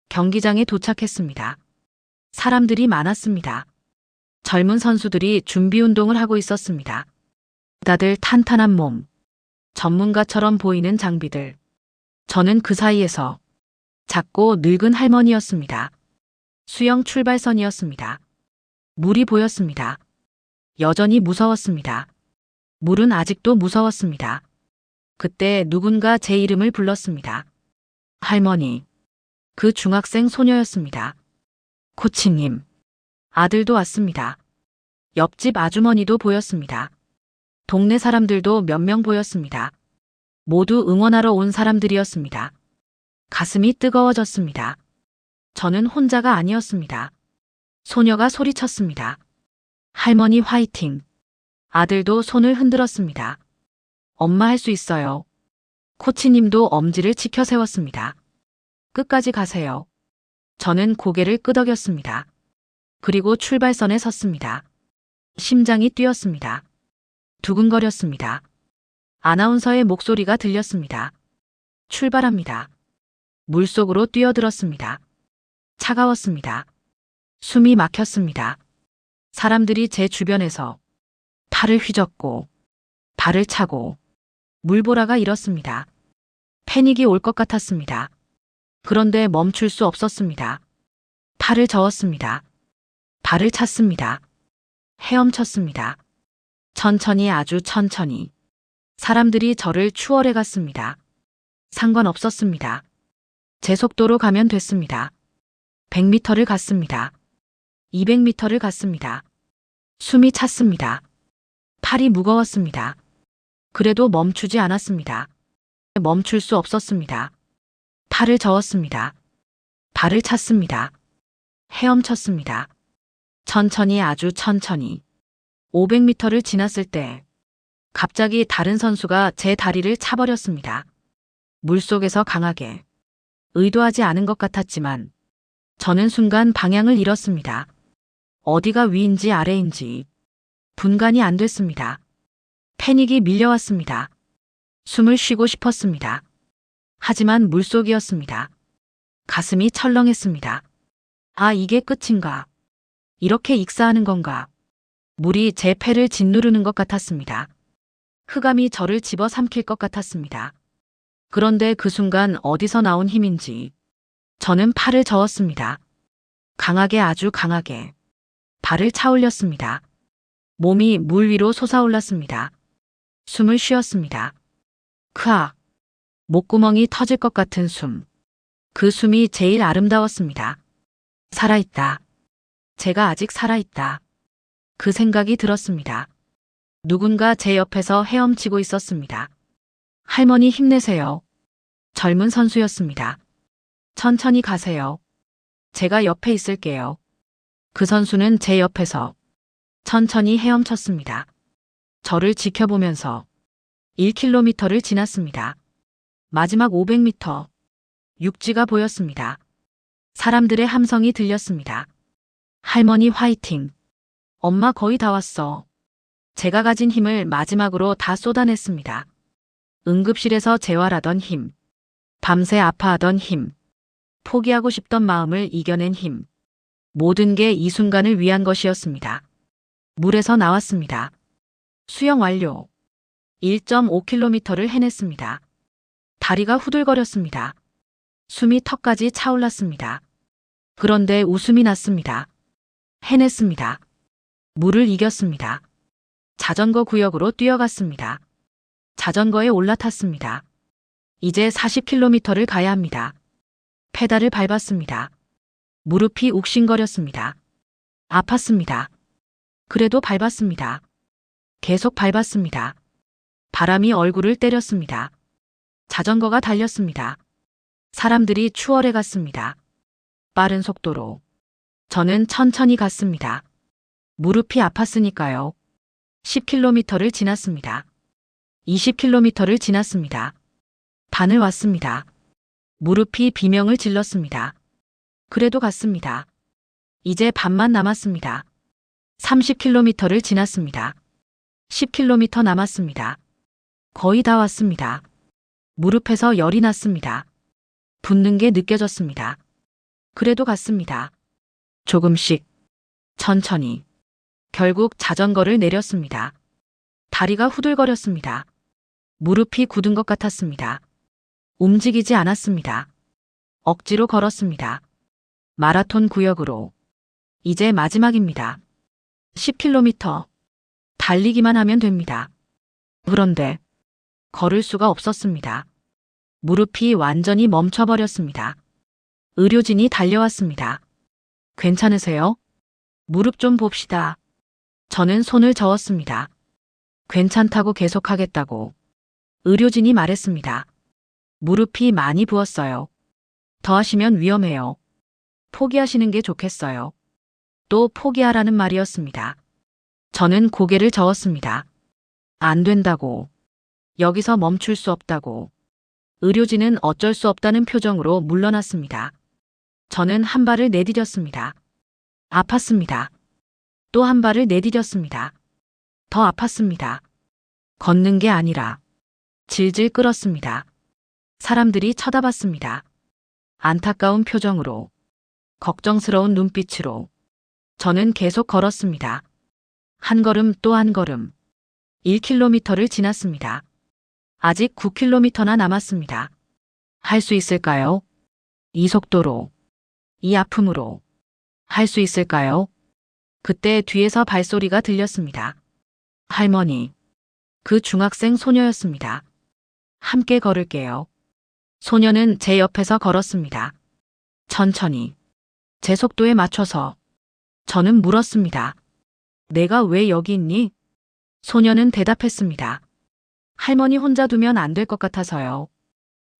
경기장에 도착했습니다. 사람들이 많았습니다. 젊은 선수들이 준비 운동을 하고 있었습니다. 다들 탄탄한 몸, 전문가처럼 보이는 장비들. 저는 그 사이에서 작고 늙은 할머니였습니다. 수영 출발선이었습니다. 물이 보였습니다. 여전히 무서웠습니다. 물은 아직도 무서웠습니다. 그때 누군가 제 이름을 불렀습니다. 할머니. 그 중학생 소녀였습니다. 코치님. 아들도 왔습니다. 옆집 아주머니도 보였습니다. 동네 사람들도 몇 명 보였습니다. 모두 응원하러 온 사람들이었습니다. 가슴이 뜨거워졌습니다. 저는 혼자가 아니었습니다. 소녀가 소리쳤습니다. 할머니 화이팅! 아들도 손을 흔들었습니다. 엄마 할 수 있어요. 코치님도 엄지를 치켜 세웠습니다. 끝까지 가세요. 저는 고개를 끄덕였습니다. 그리고 출발선에 섰습니다. 심장이 뛰었습니다. 두근거렸습니다. 아나운서의 목소리가 들렸습니다. 출발합니다. 물속으로 뛰어들었습니다. 차가웠습니다. 숨이 막혔습니다. 사람들이 제 주변에서 팔을 휘젓고 발을 차고 물보라가 일었습니다. 패닉이 올 것 같았습니다. 그런데 멈출 수 없었습니다. 팔을 저었습니다. 발을 찼습니다. 헤엄쳤습니다. 천천히, 아주 천천히. 사람들이 저를 추월해 갔습니다. 상관없었습니다. 제 속도로 가면 됐습니다. 100m를 갔습니다. 200m를 갔습니다. 숨이 찼습니다. 팔이 무거웠습니다. 그래도 멈추지 않았습니다. 멈출 수 없었습니다. 팔을 저었습니다. 발을 찼습니다. 헤엄쳤습니다. 천천히, 아주 천천히. 500m를 지났을 때 갑자기 다른 선수가 제 다리를 차버렸습니다. 물속에서 강하게. 의도하지 않은 것 같았지만 저는 순간 방향을 잃었습니다. 어디가 위인지 아래인지 분간이 안 됐습니다. 패닉이 밀려왔습니다. 숨을 쉬고 싶었습니다. 하지만 물속이었습니다. 가슴이 철렁했습니다. 아, 이게 끝인가? 이렇게 익사하는 건가? 물이 제 폐를 짓누르는 것 같았습니다. 흑암이 저를 집어삼킬 것 같았습니다. 그런데 그 순간 어디서 나온 힘인지 저는 팔을 저었습니다. 강하게, 아주 강하게. 발을 차올렸습니다. 몸이 물 위로 솟아올랐습니다. 숨을 쉬었습니다. 크아! 목구멍이 터질 것 같은 숨. 그 숨이 제일 아름다웠습니다. 살아있다. 제가 아직 살아있다. 그 생각이 들었습니다. 누군가 제 옆에서 헤엄치고 있었습니다. 할머니 힘내세요. 젊은 선수였습니다. 천천히 가세요. 제가 옆에 있을게요. 그 선수는 제 옆에서 천천히 헤엄쳤습니다. 저를 지켜보면서 1km를 지났습니다. 마지막 500m. 육지가 보였습니다. 사람들의 함성이 들렸습니다. 할머니 화이팅. 엄마 거의 다 왔어. 제가 가진 힘을 마지막으로 다 쏟아냈습니다. 응급실에서 재활하던 힘. 밤새 아파하던 힘. 포기하고 싶던 마음을 이겨낸 힘. 모든 게 이 순간을 위한 것이었습니다. 물에서 나왔습니다. 수영 완료. 1.5km를 해냈습니다. 다리가 후들거렸습니다. 숨이 턱까지 차올랐습니다. 그런데 웃음이 났습니다. 해냈습니다. 물을 이겼습니다. 자전거 구역으로 뛰어갔습니다. 자전거에 올라탔습니다. 이제 40km를 가야 합니다. 페달을 밟았습니다. 무릎이 욱신거렸습니다. 아팠습니다. 그래도 밟았습니다. 계속 밟았습니다. 바람이 얼굴을 때렸습니다. 자전거가 달렸습니다. 사람들이 추월해 갔습니다. 빠른 속도로. 저는 천천히 갔습니다. 무릎이 아팠으니까요. 10km를 지났습니다. 20km를 지났습니다. 반을 왔습니다. 무릎이 비명을 질렀습니다. 그래도 갔습니다. 이제 반만 남았습니다. 30km를 지났습니다. 10km 남았습니다. 거의 다 왔습니다. 무릎에서 열이 났습니다. 붓는 게 느껴졌습니다. 그래도 갔습니다. 조금씩, 천천히. 결국 자전거를 내렸습니다. 다리가 후들거렸습니다. 무릎이 굳은 것 같았습니다. 움직이지 않았습니다. 억지로 걸었습니다. 마라톤 구역으로. 이제 마지막입니다. 10km. 달리기만 하면 됩니다. 그런데 걸을 수가 없었습니다. 무릎이 완전히 멈춰버렸습니다. 의료진이 달려왔습니다. 괜찮으세요? 무릎 좀 봅시다. 저는 손을 저었습니다. 괜찮다고 계속하겠다고. 의료진이 말했습니다. 무릎이 많이 부었어요. 더 하시면 위험해요. 포기하시는 게 좋겠어요. 또 포기하라는 말이었습니다. 저는 고개를 저었습니다. 안 된다고. 여기서 멈출 수 없다고. 의료진은 어쩔 수 없다는 표정으로 물러났습니다. 저는 한 발을 내디뎠습니다. 아팠습니다. 또 한 발을 내디뎠습니다. 더 아팠습니다. 걷는 게 아니라 질질 끌었습니다. 사람들이 쳐다봤습니다. 안타까운 표정으로, 걱정스러운 눈빛으로 저는 계속 걸었습니다. 한 걸음 또 한 걸음. 1km를 지났습니다. 아직 9km나 남았습니다. 할 수 있을까요? 이 속도로, 이 아픔으로 할 수 있을까요? 그때 뒤에서 발소리가 들렸습니다. 할머니, 그 중학생 소녀였습니다. 함께 걸을게요. 소녀는 제 옆에서 걸었습니다. 천천히, 제 속도에 맞춰서. 저는 물었습니다. 내가 왜 여기 있니? 소녀는 대답했습니다. 할머니 혼자 두면 안 될 것 같아서요.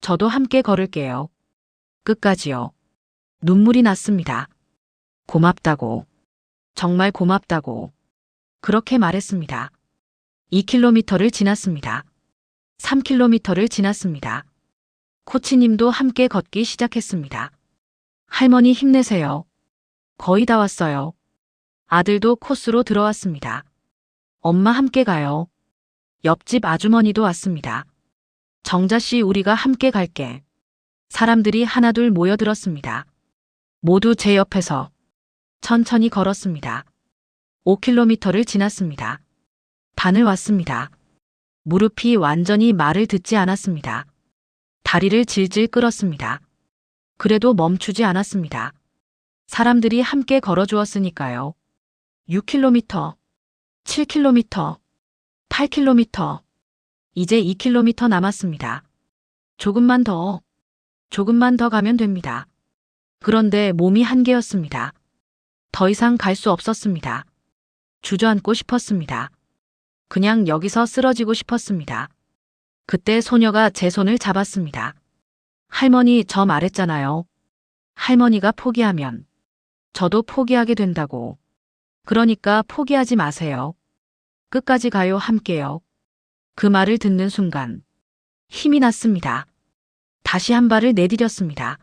저도 함께 걸을게요. 끝까지요. 눈물이 났습니다. 고맙다고. 정말 고맙다고. 그렇게 말했습니다. 2km를 지났습니다. 3km를 지났습니다. 코치님도 함께 걷기 시작했습니다. 할머니 힘내세요. 거의 다 왔어요. 아들도 코스로 들어왔습니다. 엄마 함께 가요. 옆집 아주머니도 왔습니다. 정자씨 우리가 함께 갈게. 사람들이 하나둘 모여들었습니다. 모두 제 옆에서 천천히 걸었습니다. 5km를 지났습니다. 반을 왔습니다. 무릎이 완전히 말을 듣지 않았습니다. 다리를 질질 끌었습니다. 그래도 멈추지 않았습니다. 사람들이 함께 걸어주었으니까요. 6km, 7km, 8km, 이제 2km 남았습니다. 조금만 더 가면 됩니다. 그런데 몸이 한계였습니다. 더 이상 갈 수 없었습니다. 주저앉고 싶었습니다. 그냥 여기서 쓰러지고 싶었습니다. 그때 소녀가 제 손을 잡았습니다. 할머니, 저 말했잖아요. 할머니가 포기하면 저도 포기하게 된다고. 그러니까 포기하지 마세요. 끝까지 가요, 함께요. 그 말을 듣는 순간 힘이 났습니다. 다시 한 발을 내디뎠습니다.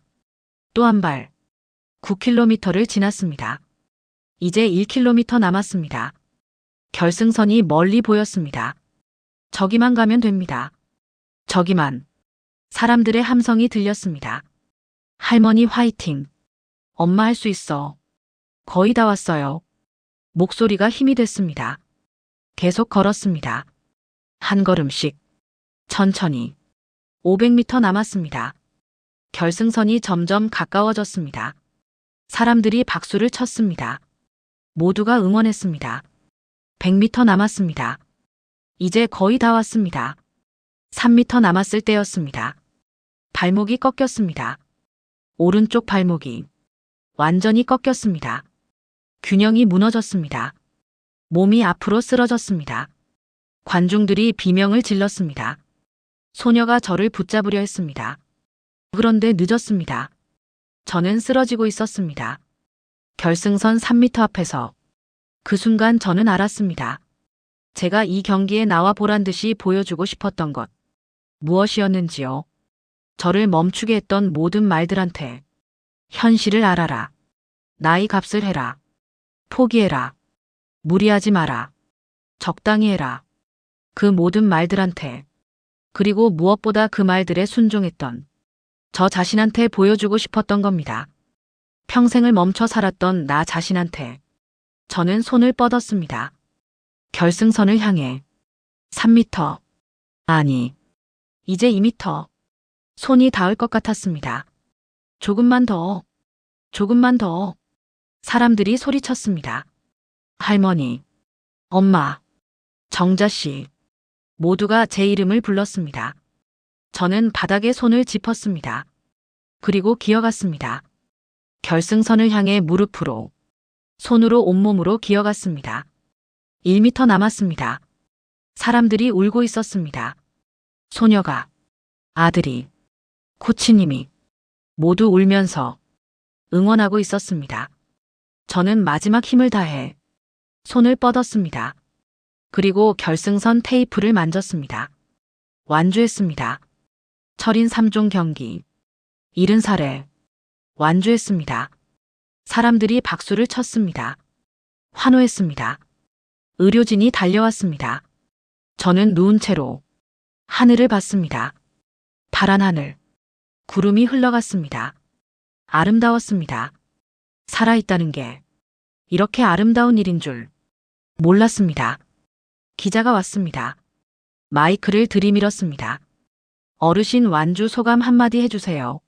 또 한 발. 9km를 지났습니다. 이제 1km 남았습니다. 결승선이 멀리 보였습니다. 저기만 가면 됩니다. 저기만. 사람들의 함성이 들렸습니다. 할머니 화이팅. 엄마 할 수 있어. 거의 다 왔어요. 목소리가 힘이 됐습니다. 계속 걸었습니다. 한 걸음씩. 천천히. 500m 남았습니다. 결승선이 점점 가까워졌습니다. 사람들이 박수를 쳤습니다. 모두가 응원했습니다. 100m 남았습니다. 이제 거의 다 왔습니다. 3m 남았을 때였습니다. 발목이 꺾였습니다. 오른쪽 발목이 완전히 꺾였습니다. 균형이 무너졌습니다. 몸이 앞으로 쓰러졌습니다. 관중들이 비명을 질렀습니다. 소녀가 저를 붙잡으려 했습니다. 그런데 늦었습니다. 저는 쓰러지고 있었습니다. 결승선 3m 앞에서. 그 순간 저는 알았습니다. 제가 이 경기에 나와 보란 듯이 보여주고 싶었던 것. 무엇이었는지요. 저를 멈추게 했던 모든 말들한테. 현실을 알아라. 나이 값을 해라. 포기해라. 무리하지 마라. 적당히 해라. 그 모든 말들한테. 그리고 무엇보다 그 말들에 순종했던 저 자신한테 보여주고 싶었던 겁니다. 평생을 멈춰 살았던 나 자신한테. 저는 손을 뻗었습니다. 결승선을 향해. 3m. 아니. 이제 2m. 손이 닿을 것 같았습니다. 조금만 더. 조금만 더. 사람들이 소리쳤습니다. 할머니. 엄마. 정자씨. 모두가 제 이름을 불렀습니다. 저는 바닥에 손을 짚었습니다. 그리고 기어갔습니다. 결승선을 향해 무릎으로. 손으로 온몸으로 기어갔습니다. 1m 남았습니다. 사람들이 울고 있었습니다. 소녀가, 아들이, 코치님이 모두 울면서 응원하고 있었습니다. 저는 마지막 힘을 다해 손을 뻗었습니다. 그리고 결승선 테이프를 만졌습니다. 완주했습니다. 철인 3종 경기. 70살에 완주했습니다. 사람들이 박수를 쳤습니다. 환호했습니다. 의료진이 달려왔습니다. 저는 누운 채로 하늘을 봤습니다. 파란 하늘. 구름이 흘러갔습니다. 아름다웠습니다. 살아있다는 게 이렇게 아름다운 일인 줄 몰랐습니다. 기자가 왔습니다. 마이크를 들이밀었습니다. 어르신 완주 소감 한마디 해주세요.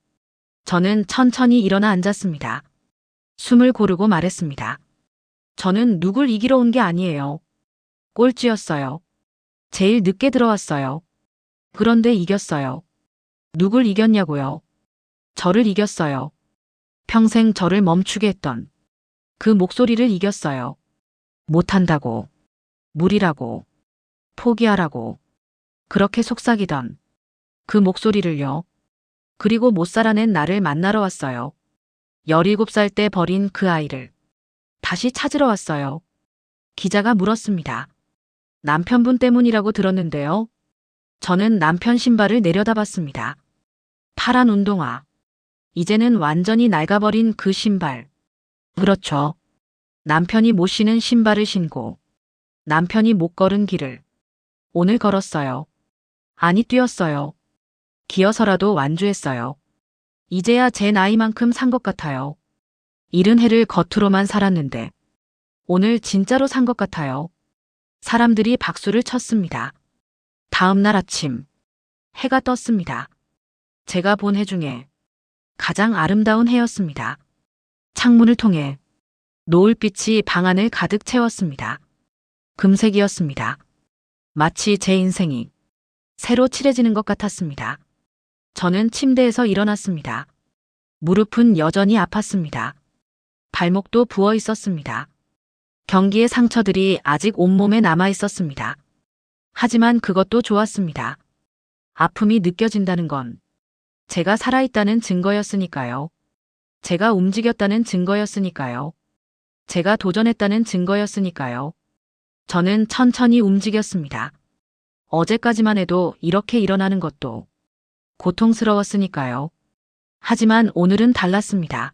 저는 천천히 일어나 앉았습니다. 숨을 고르고 말했습니다. 저는 누굴 이기러 온 게 아니에요. 꼴찌였어요. 제일 늦게 들어왔어요. 그런데 이겼어요. 누굴 이겼냐고요? 저를 이겼어요. 평생 저를 멈추게 했던 그 목소리를 이겼어요. 못한다고, 무리라고, 포기하라고, 그렇게 속삭이던 그 목소리를요. 그리고 못 살아낸 나를 만나러 왔어요. 17살 때 버린 그 아이를 다시 찾으러 왔어요. 기자가 물었습니다. 남편분 때문이라고 들었는데요. 저는 남편 신발을 내려다봤습니다. 파란 운동화. 이제는 완전히 낡아버린 그 신발. 그렇죠. 남편이 못 신은 신발을 신고 남편이 못 걸은 길을 오늘 걸었어요. 아니 뛰었어요. 기어서라도 완주했어요. 이제야 제 나이만큼 산 것 같아요. 70해를 겉으로만 살았는데 오늘 진짜로 산 것 같아요. 사람들이 박수를 쳤습니다. 다음 날 아침 해가 떴습니다. 제가 본 해 중에 가장 아름다운 해였습니다. 창문을 통해 노을빛이 방 안을 가득 채웠습니다. 금색이었습니다. 마치 제 인생이 새로 칠해지는 것 같았습니다. 저는 침대에서 일어났습니다. 무릎은 여전히 아팠습니다. 발목도 부어 있었습니다. 경기의 상처들이 아직 온몸에 남아 있었습니다. 하지만 그것도 좋았습니다. 아픔이 느껴진다는 건 제가 살아있다는 증거였으니까요. 제가 움직였다는 증거였으니까요. 제가 도전했다는 증거였으니까요. 저는 천천히 움직였습니다. 어제까지만 해도 이렇게 일어나는 것도 고통스러웠으니까요. 하지만 오늘은 달랐습니다.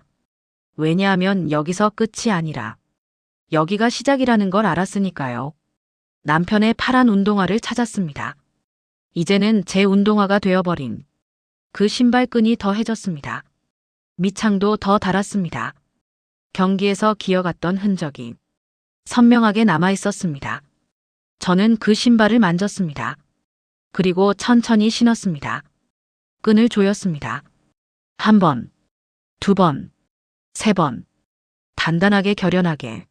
왜냐하면 여기서 끝이 아니라 여기가 시작이라는 걸 알았으니까요. 남편의 파란 운동화를 찾았습니다. 이제는 제 운동화가 되어버린 그 신발끈이 더해졌습니다. 밑창도 더 달았습니다. 경기에서 기어갔던 흔적이 선명하게 남아 있었습니다. 저는 그 신발을 만졌습니다. 그리고 천천히 신었습니다. 끈을 조였습니다. 1번, 2번, 3번, 단단하게 결연하게.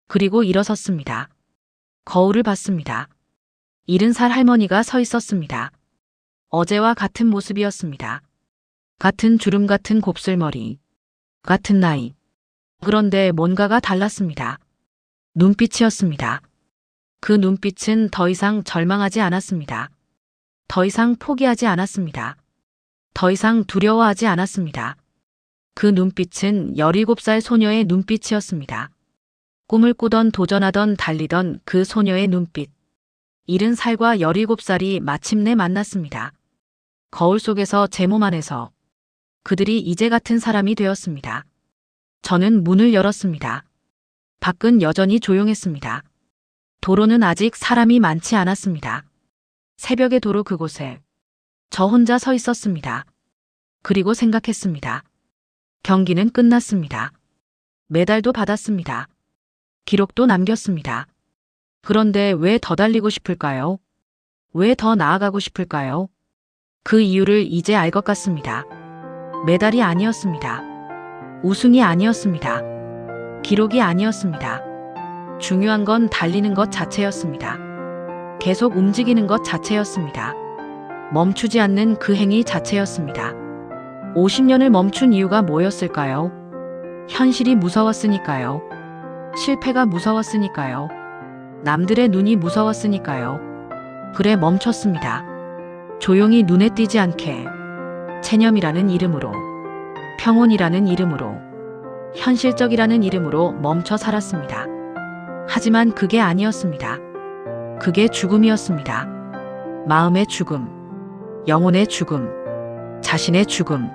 그리고 일어섰습니다. 거울을 봤습니다. 70살 할머니가 서 있었습니다. 어제와 같은 모습이었습니다. 같은 주름 같은 곱슬머리, 같은 나이. 그런데 뭔가가 달랐습니다. 눈빛이었습니다. 그 눈빛은 더 이상 절망하지 않았습니다. 더 이상 포기하지 않았습니다. 더 이상 두려워하지 않았습니다. 그 눈빛은 17살 소녀의 눈빛이었습니다. 꿈을 꾸던 도전하던 달리던 그 소녀의 눈빛. 70살과 17살이 마침내 만났습니다. 거울 속에서 제 몸 안에서 그들이 이제 같은 사람이 되었습니다. 저는 문을 열었습니다. 밖은 여전히 조용했습니다. 도로는 아직 사람이 많지 않았습니다. 새벽의 도로 그곳에 저 혼자 서 있었습니다. 그리고 생각했습니다. 경기는 끝났습니다. 메달도 받았습니다. 기록도 남겼습니다. 그런데 왜 더 달리고 싶을까요? 왜 더 나아가고 싶을까요? 그 이유를 이제 알 것 같습니다. 메달이 아니었습니다. 우승이 아니었습니다. 기록이 아니었습니다. 중요한 건 달리는 것 자체였습니다. 계속 움직이는 것 자체였습니다. 멈추지 않는 그 행위 자체였습니다. 50년을 멈춘 이유가 뭐였을까요? 현실이 무서웠으니까요. 실패가 무서웠으니까요. 남들의 눈이 무서웠으니까요. 그래 멈췄습니다. 조용히 눈에 띄지 않게 체념이라는 이름으로, 평온이라는 이름으로, 현실적이라는 이름으로 멈춰 살았습니다. 하지만 그게 아니었습니다. 그게 죽음이었습니다. 마음의 죽음, 영혼의 죽음, 자신의 죽음.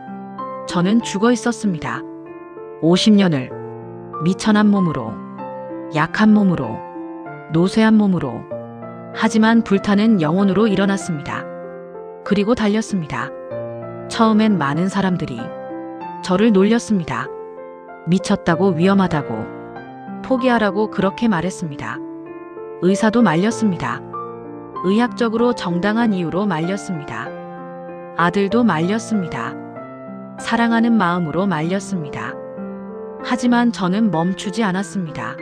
저는 죽어 있었습니다. 50년을 미천한 몸으로, 약한 몸으로, 노쇠한 몸으로. 하지만 불타는 영혼으로 일어났습니다. 그리고 달렸습니다. 처음엔 많은 사람들이 저를 놀렸습니다. 미쳤다고, 위험하다고, 포기하라고 그렇게 말했습니다. 의사도 말렸습니다. 의학적으로 정당한 이유로 말렸습니다. 아들도 말렸습니다. 사랑하는 마음으로 말렸습니다. 하지만 저는 멈추지 않았습니다.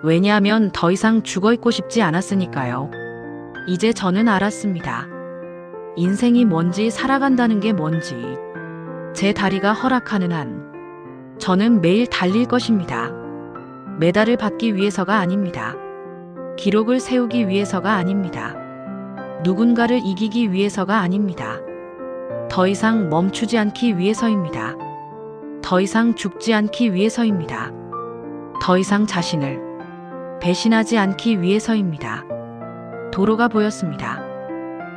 왜냐하면 더 이상 죽어있고 싶지 않았으니까요. 이제 저는 알았습니다. 인생이 뭔지, 살아간다는 게 뭔지. 제 다리가 허락하는 한 저는 매일 달릴 것입니다. 메달을 받기 위해서가 아닙니다. 기록을 세우기 위해서가 아닙니다. 누군가를 이기기 위해서가 아닙니다. 더 이상 멈추지 않기 위해서입니다. 더 이상 죽지 않기 위해서입니다. 더 이상 자신을 배신하지 않기 위해서입니다. 도로가 보였습니다.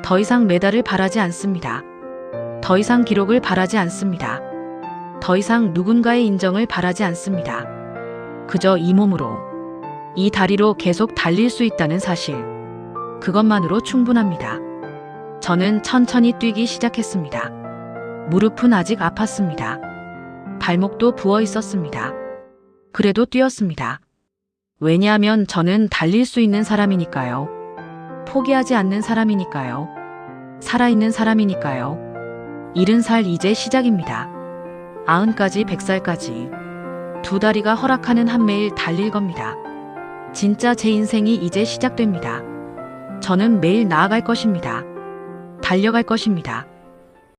더 이상 메달을 바라지 않습니다. 더 이상 기록을 바라지 않습니다. 더 이상 누군가의 인정을 바라지 않습니다. 그저 이 몸으로, 이 다리로 계속 달릴 수 있다는 사실. 그것만으로 충분합니다. 저는 천천히 뛰기 시작했습니다. 무릎은 아직 아팠습니다. 발목도 부어 있었습니다. 그래도 뛰었습니다. 왜냐하면 저는 달릴 수 있는 사람이니까요. 포기하지 않는 사람이니까요. 살아있는 사람이니까요. 70살 이제 시작입니다. 90까지, 100살까지 두 다리가 허락하는 한 매일 달릴 겁니다. 진짜 제 인생이 이제 시작됩니다. 저는 매일 나아갈 것입니다. 달려갈 것입니다.